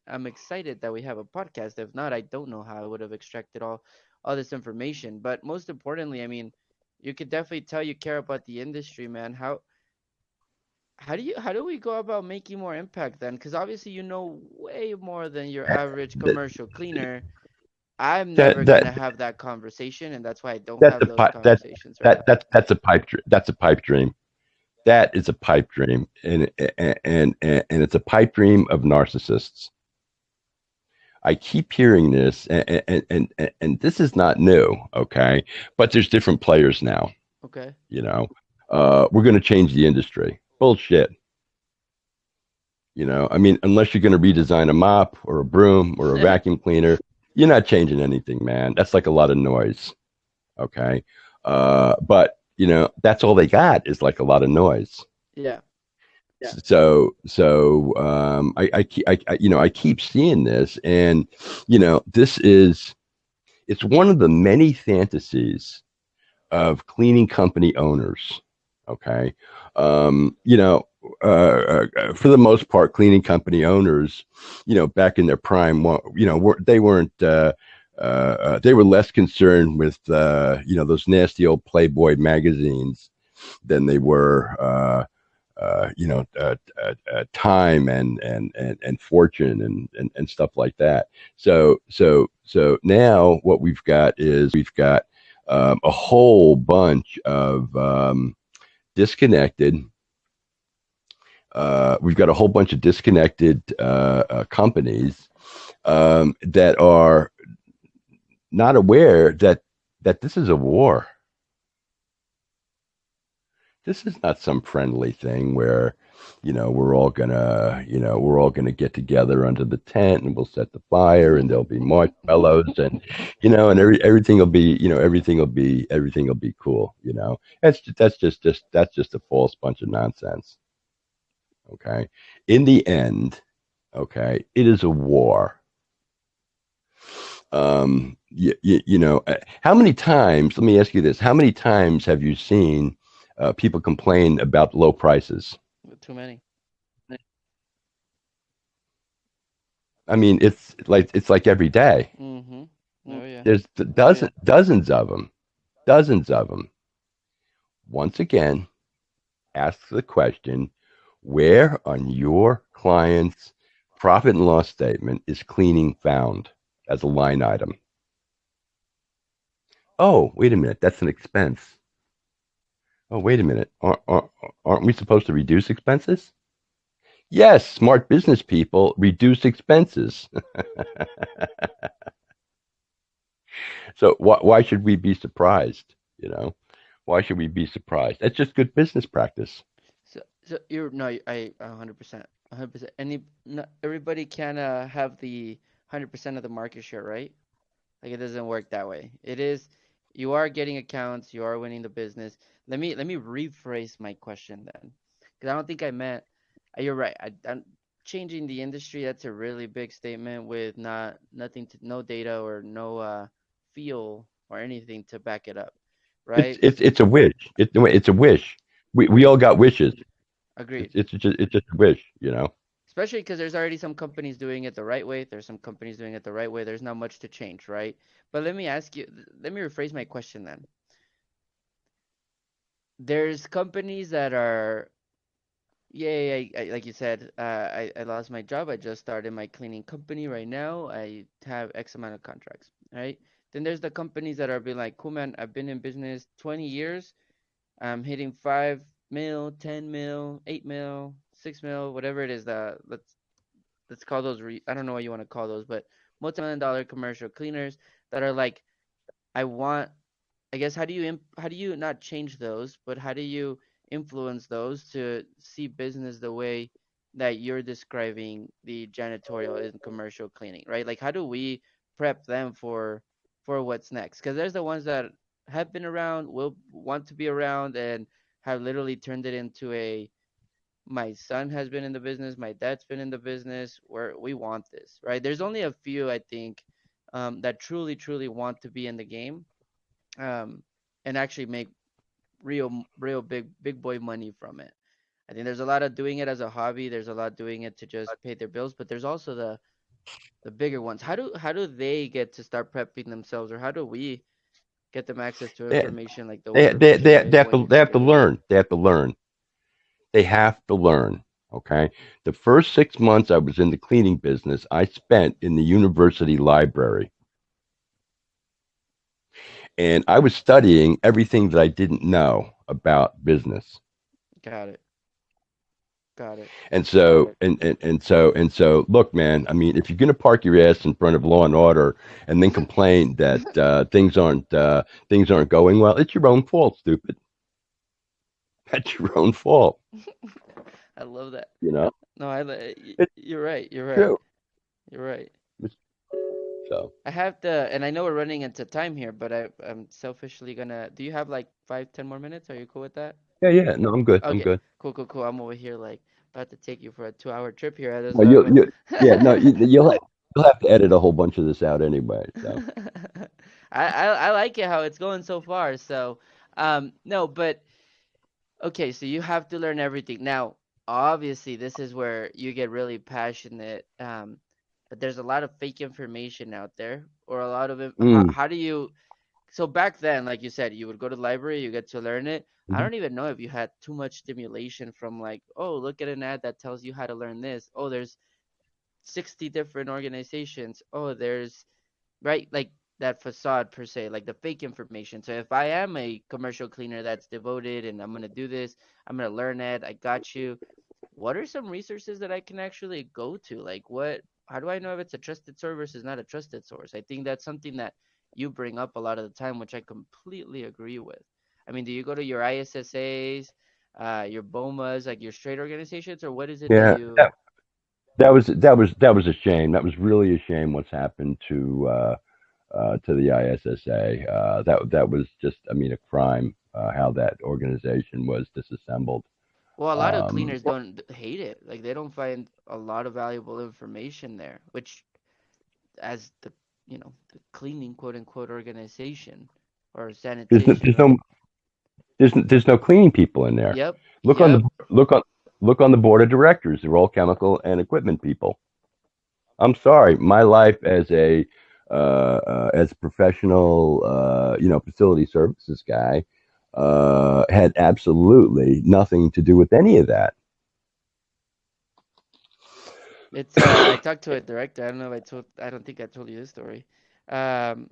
I'm excited that we have a podcast. If not, I don't know how I would have extracted all this information. But most importantly, I mean, you could definitely tell you care about the industry, man. How do we go about making more impact then? Because obviously you know way more than your average That commercial cleaner. I'm that never that gonna have that conversation, and that's why I don't that's have a those pipe conversations, right? that's a that's a pipe dream. That is a pipe dream, and it's a pipe dream of narcissists. I keep hearing this, and this is not new, okay? But there's different players now. Okay. You know, we're going to change the industry. Bullshit. I mean, unless you're going to redesign a mop or a broom or a vacuum cleaner, you're not changing anything, man. That's like a lot of noise, okay? But that's all they got is like a lot of noise. Yeah. I keep seeing this, and this is it's one of the many fantasies of cleaning company owners. Okay, for the most part, cleaning company owners, back in their prime, they weren't. They were less concerned with those nasty old Playboy magazines than they were time and fortune and stuff like that. So now what we've got is we've got a whole bunch of disconnected. We've got a whole bunch of disconnected companies that are not aware that this is a war. This is not some friendly thing where we're all gonna get together under the tent and we'll set the fire and there'll be marshmallows and everything will be everything will be cool. That's just a false bunch of nonsense. Okay, in the end, okay, it is a war. How many times? Let me ask you this: how many times have you seen people complain about low prices? Too many. I mean, it's like every day. Mm-hmm. Oh yeah. There's dozens of them, dozens of them. Once again, ask the question: where on your client's profit and loss statement is cleaning found as a line item? Oh, wait a minute, that's an expense. Oh, wait a minute, aren't we supposed to reduce expenses? Yes, smart business people reduce expenses. So why should we be surprised? You know, why should we be surprised? That's just good business practice. So you're no, I 100%, 100%. Not everybody can have the 100% of the market share, right? Like it doesn't work that way. It is you are getting accounts, you are winning the business. Let me rephrase my question then, because I don't think I meant. You're right. I'm changing the industry. That's a really big statement with nothing to no data or no feel or anything to back it up, It's right? it's it's a wish. It's a wish. We all Agreed. got wishes. Agreed. It's just a wish. You know. Especially because there's already some companies doing it the right way. There's some companies doing it the right way. There's not much to change, right? But let me ask you, let me rephrase my question then. There's companies that are, yeah, like you said, I lost my job. I just started my cleaning company right now. I have X amount of contracts, right? Then there's the companies that are being like, cool, man, I've been in business 20 years. I'm hitting 5 mil, 10 mil, 8 mil, 6 mil, whatever it is. Let's call those I don't know what you want to call those, but multi-million dollar commercial cleaners that are like, I want, I guess, how do you not change those, but how do you influence those to see business the way that you're describing the janitorial and commercial cleaning, right? Like how do we prep them for what's next? Because there's the ones that have been around, will want to be around, and have literally turned it into a, my son has been in the business, my dad's been in the business, where we want this, right? There's only a few, I think, that truly want to be in the game, um, and actually make real big boy money from it. I think there's a lot of doing it as a hobby. There's a lot doing it to just pay their bills, but there's also the bigger ones. How do they get to start prepping themselves, or how do we get them access to They information like the way they you're they pushing they, it they and have what to you're they have to doing? learn. They have to learn. They have to learn. Okay. The first 6 months I was in the cleaning business, I spent in the university library, and I was studying everything that I didn't know about business. Got it. Got it. And so look, man, I mean, if you're gonna park your ass in front of Law and Order and then complain that things aren't going well, it's your own fault, stupid. That's your own fault. I love that. You know, No, it's you're right. You're right. true. You're right. It's- So I have to, and I know we're running into time here, but I'm selfishly gonna. Do you have like 5, 10 more minutes? Are you cool with that? yeah, yeah. No, I'm good. I'm Okay, good. cool. I'm over here like about to take you for a 2 hour trip here. Well, yeah, no, you'll have to edit a whole bunch of this out anyway. So I like it how it's going so far. So, no, but okay, so you have to learn everything. Now, obviously, this is where you get really passionate. But there's a lot of fake information out there, or a lot of it. mm, How do you? So back then, like you said, you would go to the library, you get to learn it. I mhm. don't even know if you had too much stimulation from like, oh, look at an ad that tells you how to learn this. Oh, there's 60 different organizations. Oh, there's right like that facade per se, like the fake information. So if I am a commercial cleaner that's devoted and I'm gonna do this, I'm gonna learn it. I got you. What are some resources that I can actually go to? Like what? How do I know if it's a trusted source versus not a trusted source? I think that's something that you bring up a lot of the time, which I completely agree with. I mean, do you go to your ISSAs, your BOMAs, like your straight organizations, or what is it that Yeah, you? that was a shame. That was really a shame. What's happened to the ISSA? That was just, I mean, a crime. How that organization was disassembled. Well, a lot of Um, cleaners don't hate it. Like they don't find a lot of valuable information there, which as the cleaning quote unquote organization or there's no, sanitation, there's right? no there's no cleaning people in there. Yep, Look on yep. the look on look on the board of directors. They're all chemical and equipment people. I'm sorry. My life as a professional, facility services guy, had absolutely nothing to do with any of that. It's I talked to a director. I don't know if I told. I don't think I told you this story. Um,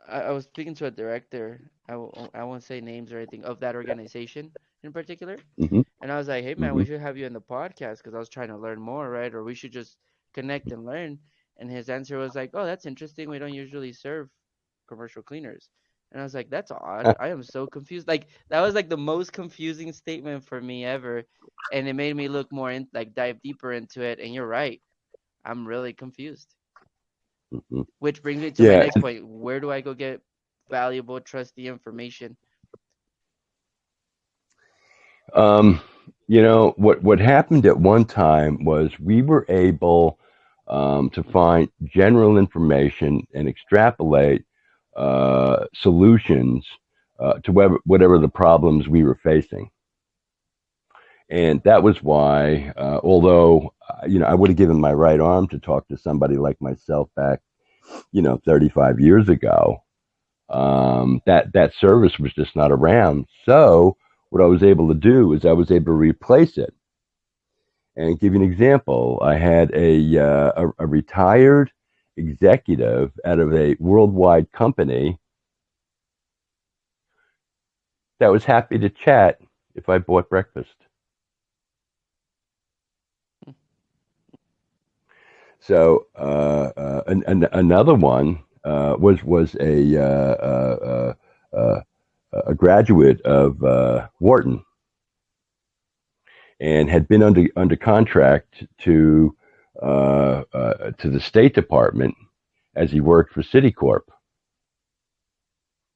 I was speaking to a director. I won't say names or anything of that organization in particular. Hmm. And I was like, hey man, Hmm. we should have you in the podcast because I was trying to learn more, right? Or we should just connect and learn. And his answer was like, oh, that's interesting. We don't usually serve commercial cleaners. And I was like, that's odd. I am so confused. Like that was like the most confusing statement for me ever. And it made me look more in, like dive deeper into it. And you're right. I'm really confused. Hmm. Which brings me to my Yeah. next point. Where do I go get valuable, trusty information? Um, what happened at one time was we were able to find general information and extrapolate solutions to whatever the problems we were facing. And that was why, although I would have given my right arm to talk to somebody like myself back, 35 years ago, that service was just not around. So what I was able to do is I was able to replace it. And give you an example, I had a retired executive out of a worldwide company that was happy to chat if I bought breakfast. So another one was a graduate of Wharton and had been under contract to the State Department as he worked for Citicorp.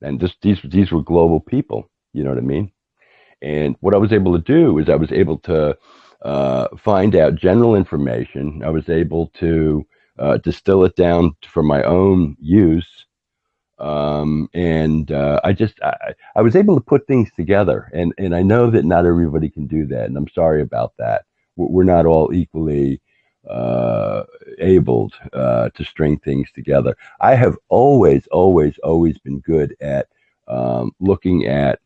And these were global people, you know what I mean? And what I was able to do is I was able to find out general information. I was able to distill it down for my own use. And I was able to put things together. And I know that not everybody can do that. And I'm sorry about that. We're not all equally able to string things together. I have always, always, always been good at looking at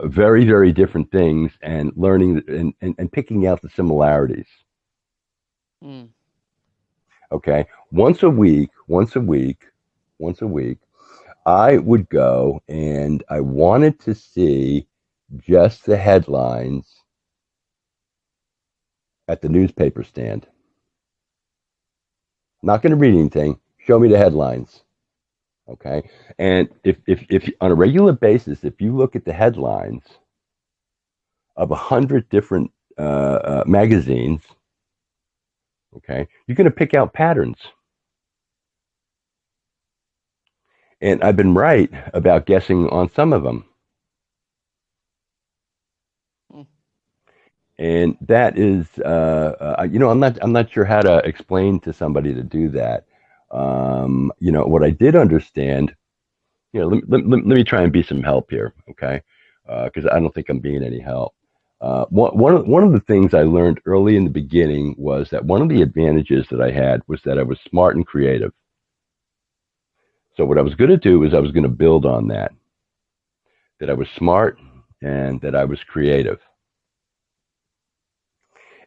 very, very different things and learning and picking out the similarities. Hmm. Okay. Once a week, I would go and I wanted to see just the headlines at the newspaper stand. Not going to read anything. Show me the headlines. Okay. And if on a regular basis, if you look at the headlines of 100 different magazines, okay, you're going to pick out patterns. And I've been right about guessing on some of them. Hmm. And that is, I'm not sure how to explain to somebody to do that. What I did understand, let me try and be some help here, okay? Because I don't think I'm being any help. One of the things I learned early in the beginning was that one of the advantages that I had was that I was smart and creative. So what I was going to do is I was going to build on that I was smart and that I was creative.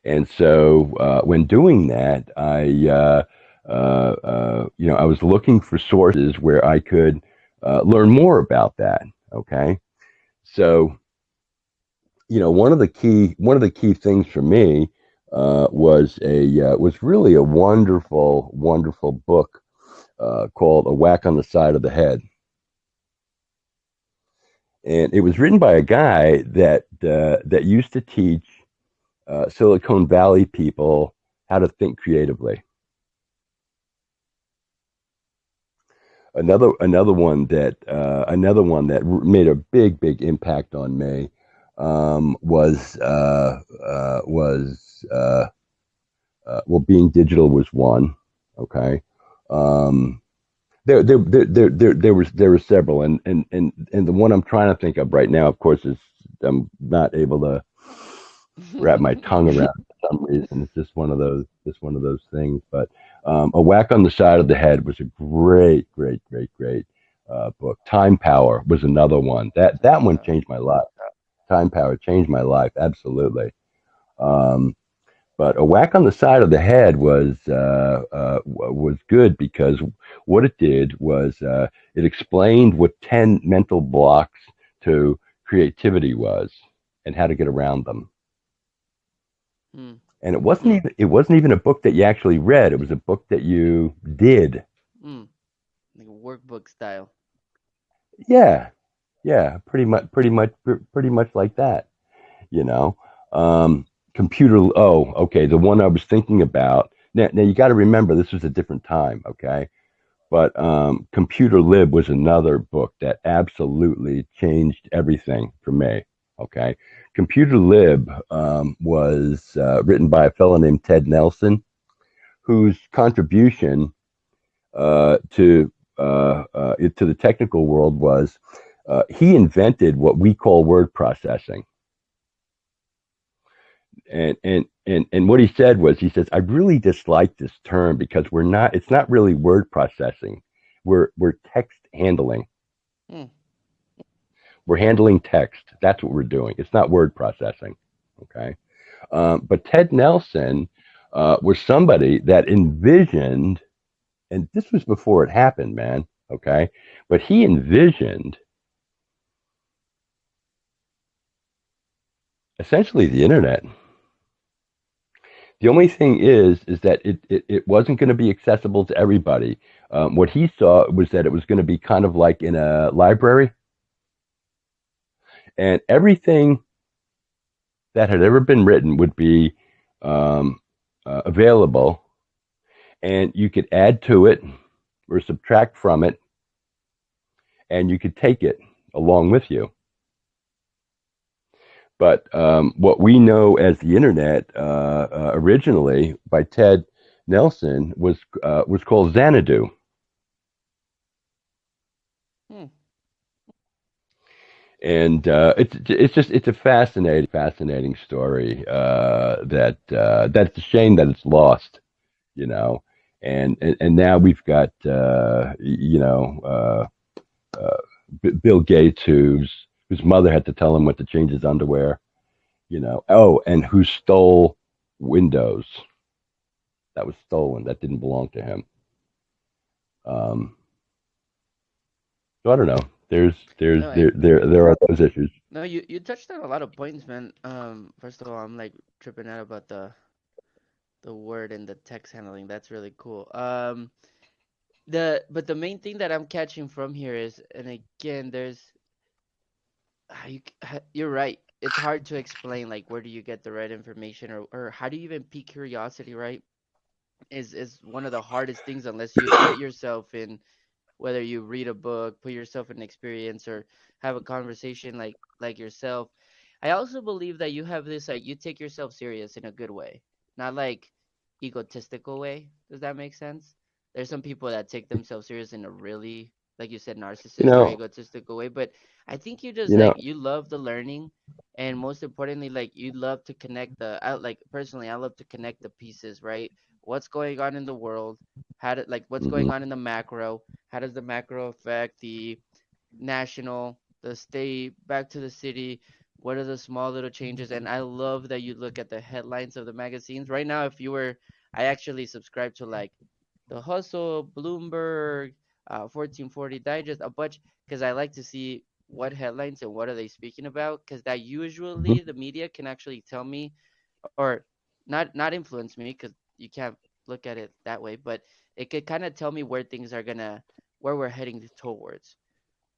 And so when doing that, I was looking for sources where I could learn more about that. Okay, so one of the key things for me was really a wonderful book called "A Whack on the Side of the Head," and it was written by a guy that used to teach Silicon Valley people how to think creatively. Another one that made a big impact on me was being digital was one. Okay, um, there were several, and the one I'm trying to think of right now, of course, is I'm not able to wrap my tongue around. some reason. It's just one of those things. But A Whack on the Side of the Head was a great, great, great, great book. Time Power was another one. That one Somehow. changed my life. Time Power changed my life, absolutely. Um, but A Whack on the Side of the Head was good because what it did was it explained what 10 mental blocks to creativity was and how to get around them. Hmm. And it wasn't even a book that you actually read. It was a book that you did. Hmm. Like a workbook style. Yeah, yeah, pretty much like that. You know, computer. Oh, okay. The one I was thinking about. Now you got to remember this was a different time. Okay, but Computer Lib was another book that absolutely changed everything for me. Okay, Computer Lib was written by a fellow named Ted Nelson, whose contribution to the technical world was he invented what we call word processing. And what he said was, he says, I really dislike this term because it's not really word processing. We're text handling. Hmm. We're handling text. That's what we're doing. It's not word processing. Okay. But Ted Nelson was somebody that envisioned, and this was before it happened, man. Okay. But he envisioned essentially the internet. The only thing is that it wasn't going to be accessible to everybody. What he saw was that it was going to be kind of like in a library, and everything that had ever been written would be um, available, and you could add to it or subtract from it, and you could take it along with you. But what we know as the internet, originally by Ted Nelson, was called Xanadu. Hmm. And it's a fascinating story that's a shame that it's lost, you know. And now we've got Bill Gates, whose mother had to tell him what to change his underwear, you know. Oh, and who stole Windows? That was stolen. That didn't belong to him. Um, so I don't know. No, I, There are those issues. no, you touched on a lot of points, man. First of all, I'm like tripping out about the word and the text handling. That's really cool. But the main thing that I'm catching from here is, and again, you're right. It's hard to explain like where do you get the right information, or how do you even pique curiosity, right? Is one of the hardest things unless you put yourself in, whether you read a book, put yourself in an experience, or have a conversation like yourself. I also believe that you have this, like, you take yourself serious in a good way, not like egotistical way. Does that make sense? There's some people that take themselves serious in a really, like you said, You narcissist or know, egotistical way. But I think you just you know. like you love the learning, and most importantly, like you love to connect like personally, I love to connect the pieces, right? What's going on in the world? What's going Mhm. on in the macro? How does the macro affect the national, the state, back to the city? What are the small little changes? And I love that you look at the headlines of the magazines. Right now, if you were, I actually subscribe to like The Hustle, Bloomberg, 1440 Digest, a bunch, because I like to see what headlines and what are they speaking about, because that usually Mhm. the media can actually tell me, or not influence me, because you can't look at it that way, but it could kind of tell me where we're heading towards,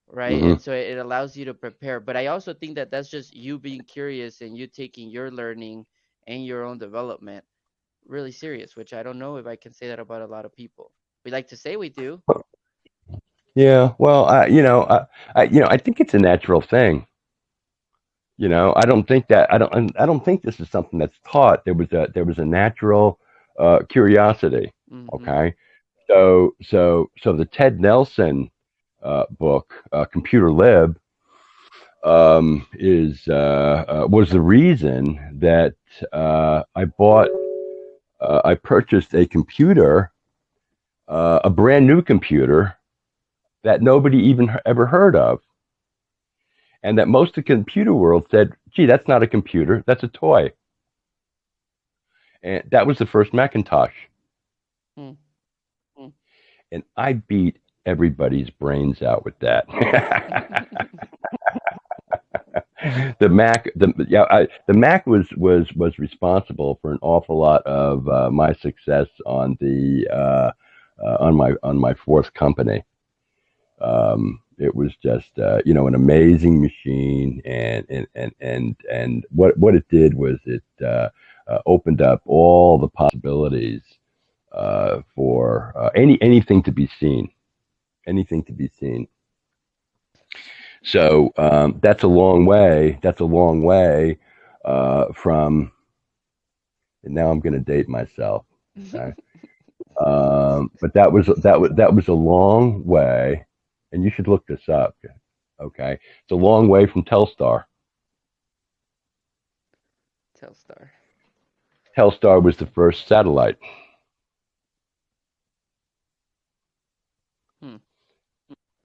right? Mhm. And so it allows you to prepare. But I also think that that's just you being curious and you taking your learning and your own development really serious, which I don't know if I can say that about a lot of people. We like to say we do. Yeah. Well, I think it's a natural thing. I don't think this is something that's taught. There was a natural curiosity. Mm-hmm. Okay. So the Ted Nelson book, Computer Lib, is was the reason that I purchased a computer, a brand new computer that nobody even ever heard of, and that most of the computer world said, "Gee, that's not a computer, that's a toy." And that was the first Macintosh, Hmm. and I beat everybody's brains out with that. The Mac was responsible for an awful lot of my success on my fourth company. It was just an amazing machine, and what it did was it opened up all the possibilities for anything to be seen, anything to be seen. So that's a long way. That's a long way from. And now I'm going to date myself. Okay, but that was a long way, and you should look this up. Okay, it's a long way from Telstar. Telstar. Telstar was the first satellite, Hmm.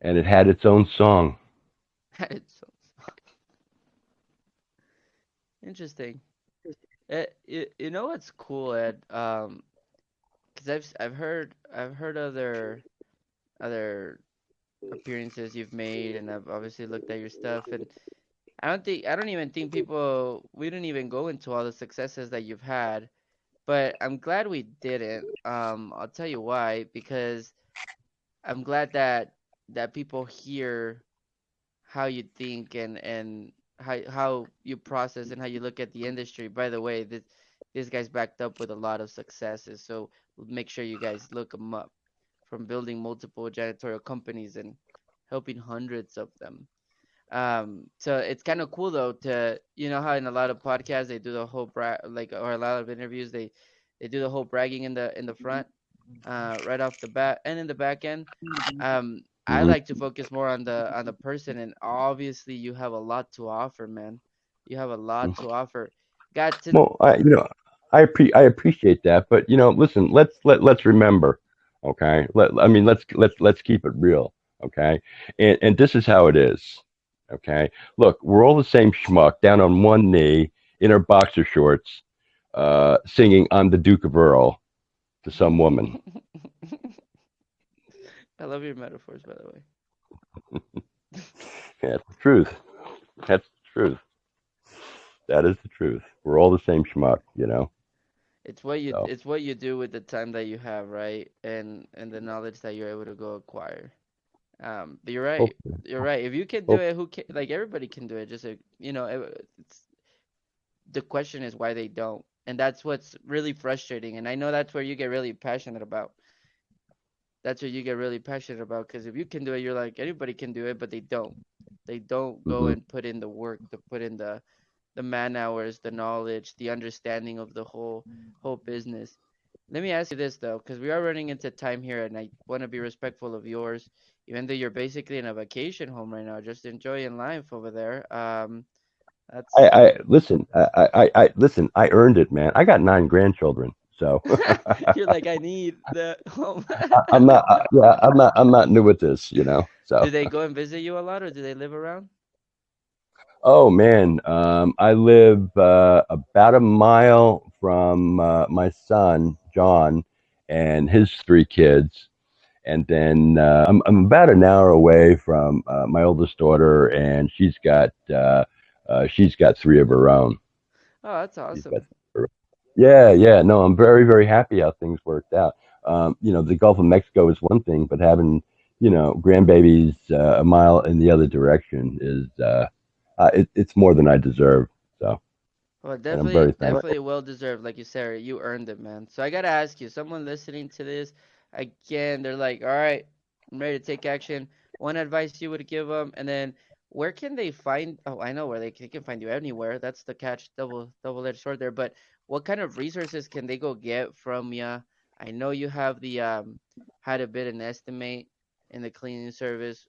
and it had its own song. It's so interesting. You know what's cool, Ed? Because I've heard other appearances you've made, and I've obviously looked at your stuff, and I don't even think we didn't even go into all the successes that you've had, but I'm glad we didn't. I'll tell you why, because I'm glad that people hear how you think and how you process and how you look at the industry. By the way, this guy's backed up with a lot of successes, so make sure you guys look him up. From building multiple janitorial companies and helping hundreds of them. So it's kind of cool though to how in a lot of podcasts they do the whole or a lot of interviews they do the whole bragging in the front, right off the bat and in the back end. I Mhm. like to focus more on the person, and obviously you have a lot to offer, man. You have a lot to offer. Got to. Well, I appreciate that, but listen, let's remember, okay? Let's keep it real, okay? And this is how it is, okay? Look, we're all the same schmuck down on one knee in our boxer shorts, singing "I'm the Duke of Earl" to some woman. I love your metaphors, by the way. That's the truth. That's the truth. That is the truth. We're all the same schmuck. So, It's what you do with the time that you have, right? And the knowledge that you're able to go acquire. But you're right. hopefully, You're right. If you can do hope, it, who can? Like everybody can do it. Just it's the question is why they don't, and that's what's really frustrating. And I know that's where you get really passionate about. That's what you get really passionate about because if you can do it, you're like anybody can do it, but they don't. They don't go mhm. and put in the work, to put in the man hours, the knowledge, the understanding of the whole business. Let me ask you this though, because we are running into time here, and I want to be respectful of yours, even though you're basically in a vacation home right now, just enjoying life over there. That's I listen. Listen. I earned it, man. I got 9 grandchildren, so you're like I need the home. I'm not. Yeah, I'm not new at this. Do So, they go and visit you a lot, or do they live around? oh man, I live about a mile from my son John and his 3 kids, and then I'm about an hour away from my oldest daughter, and she's got 3 of her own. Oh, that's She's got awesome. Yeah, yeah. No, I'm very, very happy how things worked out. The Gulf of Mexico is one thing, but having grandbabies a mile in the other direction it's more than I deserve. So, Well, and I'm definitely, very thankful. definitely well deserved, like you said. You earned it, man. So I gotta ask you, someone listening to this, again, they're like, "All right, I'm ready to take action." One advice you would give them, and then where can they find? Oh, I know where they can find you anywhere. That's the catch, double-edged sword there. But what kind of resources can they go get from you? I know you have the how to bid and estimate in the cleaning service.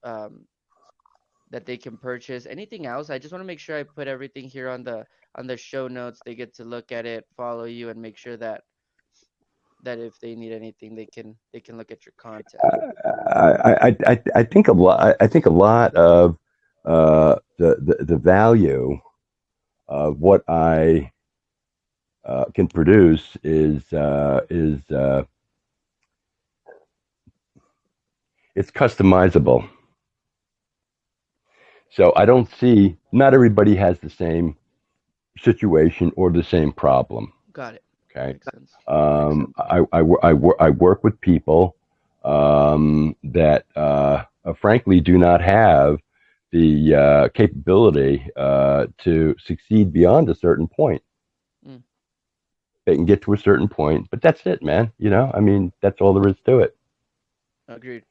that they can purchase. Anything else? I just want to make sure I put everything here on the show notes. They get to look at it, follow you, and make sure that if they need anything, they can look at your content. I think a lot. I think a lot of the value of what I can produce is it's customizable. So I don't see. Not everybody has the same situation or the same problem. Got it. Okay. Makes sense. I work with people that frankly do not have the capability to succeed beyond a certain point. Mm, They can get to a certain point, but that's it, man. I mean, that's all there is to it. agreed.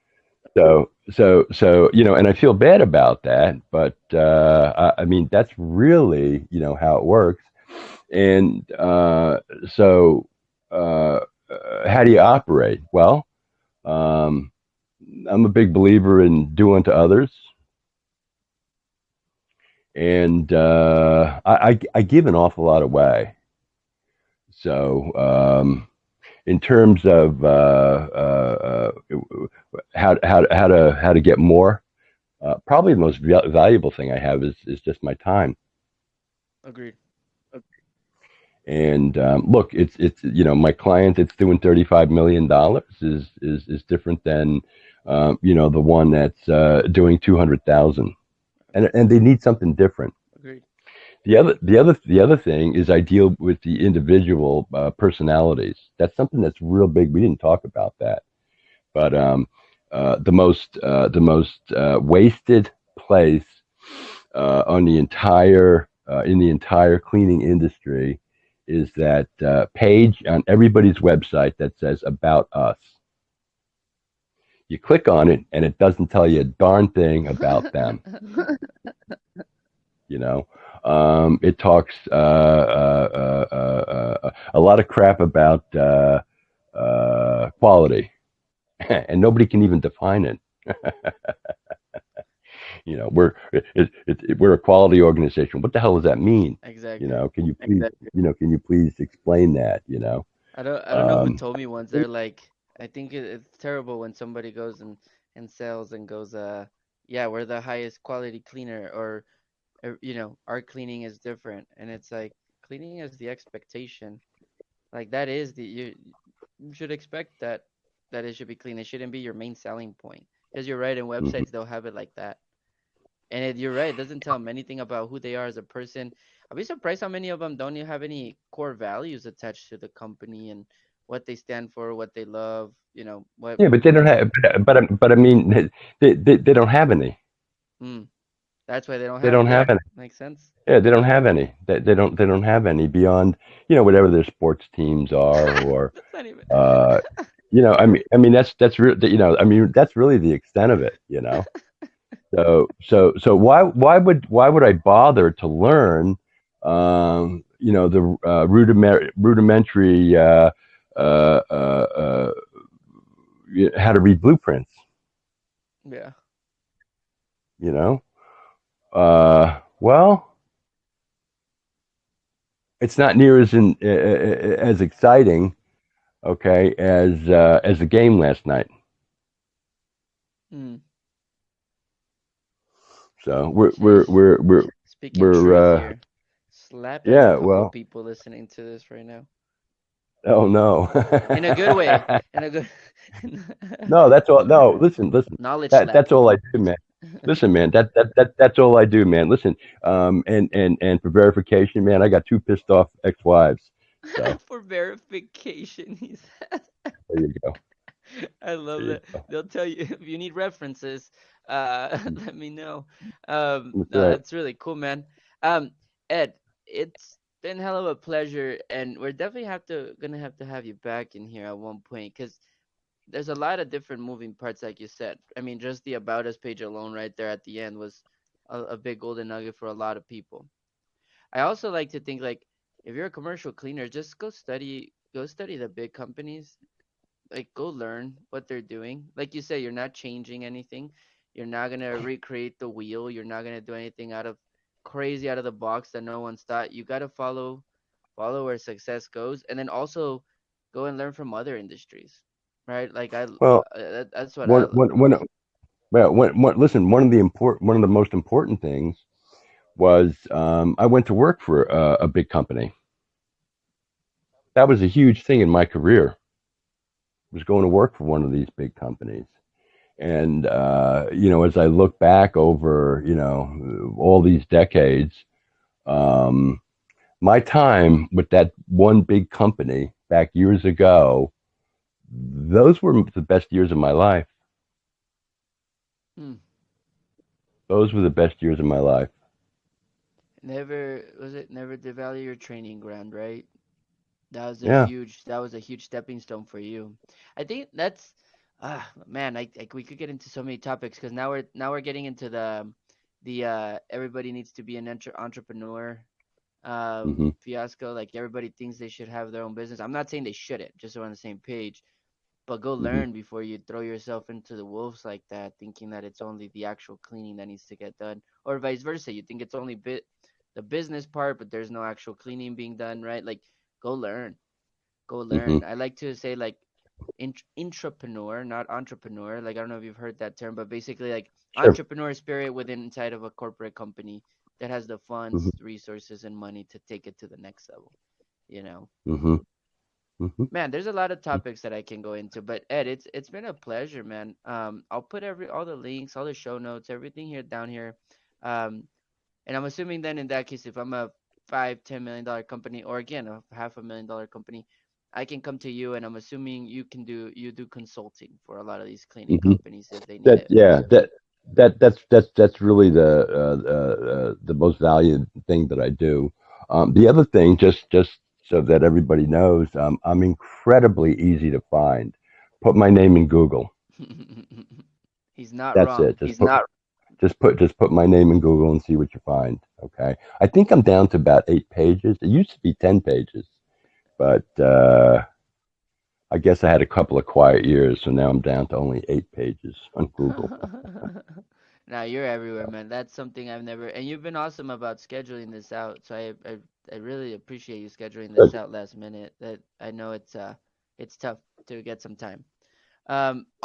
And I feel bad about that, but I mean, that's really, how it works. And so, uh, how do you operate? Well, um, I'm a big believer in do unto others, and I give an awful lot away. So, in terms of how to get more, probably the most valuable thing I have is just my time. Agreed. And look, it's my client that's doing $35 million is different than the one that's doing 200,000, and they need something different. Agreed. The other thing is I deal with the individual personalities. That's something that's real big. We didn't talk about that, but the most wasted place on the entire in the entire cleaning industry is that page on everybody's website that says about us. You click on it and it doesn't tell you a darn thing about them. You know, it talks a lot of crap about quality, and nobody can even define it. We're a quality organization. What the hell does that mean? Exactly. Can you please explain that? I don't know who Um, told me once. They're like, I think it's terrible when somebody goes and sells and goes, yeah, we're the highest quality cleaner, or our cleaning is different, and it's like cleaning is the expectation. Like that is you should expect that it should be clean. It shouldn't be your main selling point. Because you're right, in mhm. websites they'll have it like that. And you're right, it doesn't tell them anything about who they are as a person. I'd be surprised how many of them don't even have any core values attached to the company and what they stand for, what they love, what. Yeah, but they don't have. But I mean, they don't have any. Mm, that's why they don't They have don't it. have Yeah, any. makes sense. Yeah, they don't have any. They don't have any beyond whatever their sports teams are, or That's not even. uh, I mean that's real. I mean that's really the extent of it. So why would I bother to learn the rudimentary how to read blueprints? Yeah. You know, well, it's not near as exciting, okay, as the game last night. Mm. So we're we're Sheesh. we're we're, Speaking we're truth here. Slapping a yeah, couple well, people listening to this right now. oh no. In a good way. In a good No, that's all. No, listen. knowledge That's slapping. all I do, man. Listen, man. That's all I do, man. Listen. And for verification, man, I got two pissed off ex-wives. So For verification, he said. there you go. I love There you that. go. They'll tell you if you need references, let me know. That's No, right. that's really cool, man. Um, Ed, it's been hell of a pleasure, and we're definitely gonna have to have you back in here at one point, because there's a lot of different moving parts, like you said. I mean, just the About Us page alone right there at the end was a big golden nugget for a lot of people. I also like to think, like, if you're a commercial cleaner, just go study the big companies, like go learn what they're doing. Like you say, you're not changing anything. You're not gonna recreate the wheel. You're not gonna do anything crazy out of the box that no one's thought. You gotta follow where success goes, and then also go and learn from other industries, right? Like Well, that's what one I one one well, listen, one of the most important things was I went to work for a big company. That was a huge thing in my career. Was going to work for one of these big companies. And as I look back over all these decades, um, my time with that one big company back years ago, those were the best years of my life. hmm, Those were the best years of my life. never devalue your training ground, right? Yeah. That was a huge stepping stone for you. I think that's man, we could get into so many topics because now we're getting into the everybody needs to be an entrepreneur Hmm. fiasco. Like everybody thinks they should have their own business. I'm not saying they shouldn't, just so we're on the same page. But go Hmm. learn before you throw yourself into the wolves like that, thinking that it's only the actual cleaning that needs to get done, or vice versa. You think it's only the business part, but there's no actual cleaning being done, right? Like go learn, go Hmm. learn. I like to say like intrapreneur, not entrepreneur. Like I don't know if you've heard that term, but basically like Sure. entrepreneur spirit within inside of a corporate company that has the Hmm. funds, resources, and money to take it to the next level. You know, Hmm. Hmm. man, there's a lot of topics that I can go into, but Ed, it's been a pleasure, man. I'll put all the links, all the show notes, everything here down here. Um, and I'm assuming then in that case, if I'm a $5-10 million company, or again a $500,000 company, I can come to you, and I'm assuming you do consulting for a lot of these cleaning Hmm. companies if they need That it. yeah that's really the most valued thing that I do. The other thing, just so that everybody knows, I'm incredibly easy to find. Put my name in Google. He's not That's it. wrong. Just put my name in Google and see what you find. Okay. I think I'm down to about 8 pages. It used to be 10 pages, but I guess I had a couple of quiet years, so now I'm down to only 8 pages on Google. Now you're everywhere, man. That's something I've never. And you've been awesome about scheduling this out. So I really appreciate you scheduling this Good. out last minute. That I know it's tough to get some time.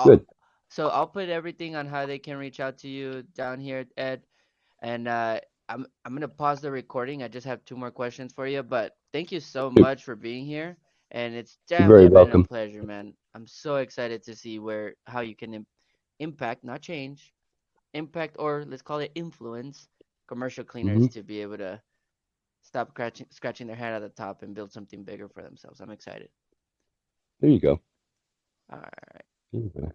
Good. So I'll put everything on how they can reach out to you down here, Ed. And I'm gonna pause the recording. I just have two more questions for you. But thank you so much for being here. And it's You're very definitely been a welcome. pleasure, man. I'm so excited to see how you can impact, not change impact, or let's call it influence commercial cleaners Hmm. to be able to stop scratching their head at the top and build something bigger for themselves. I'm excited. There you go. All right. There you go.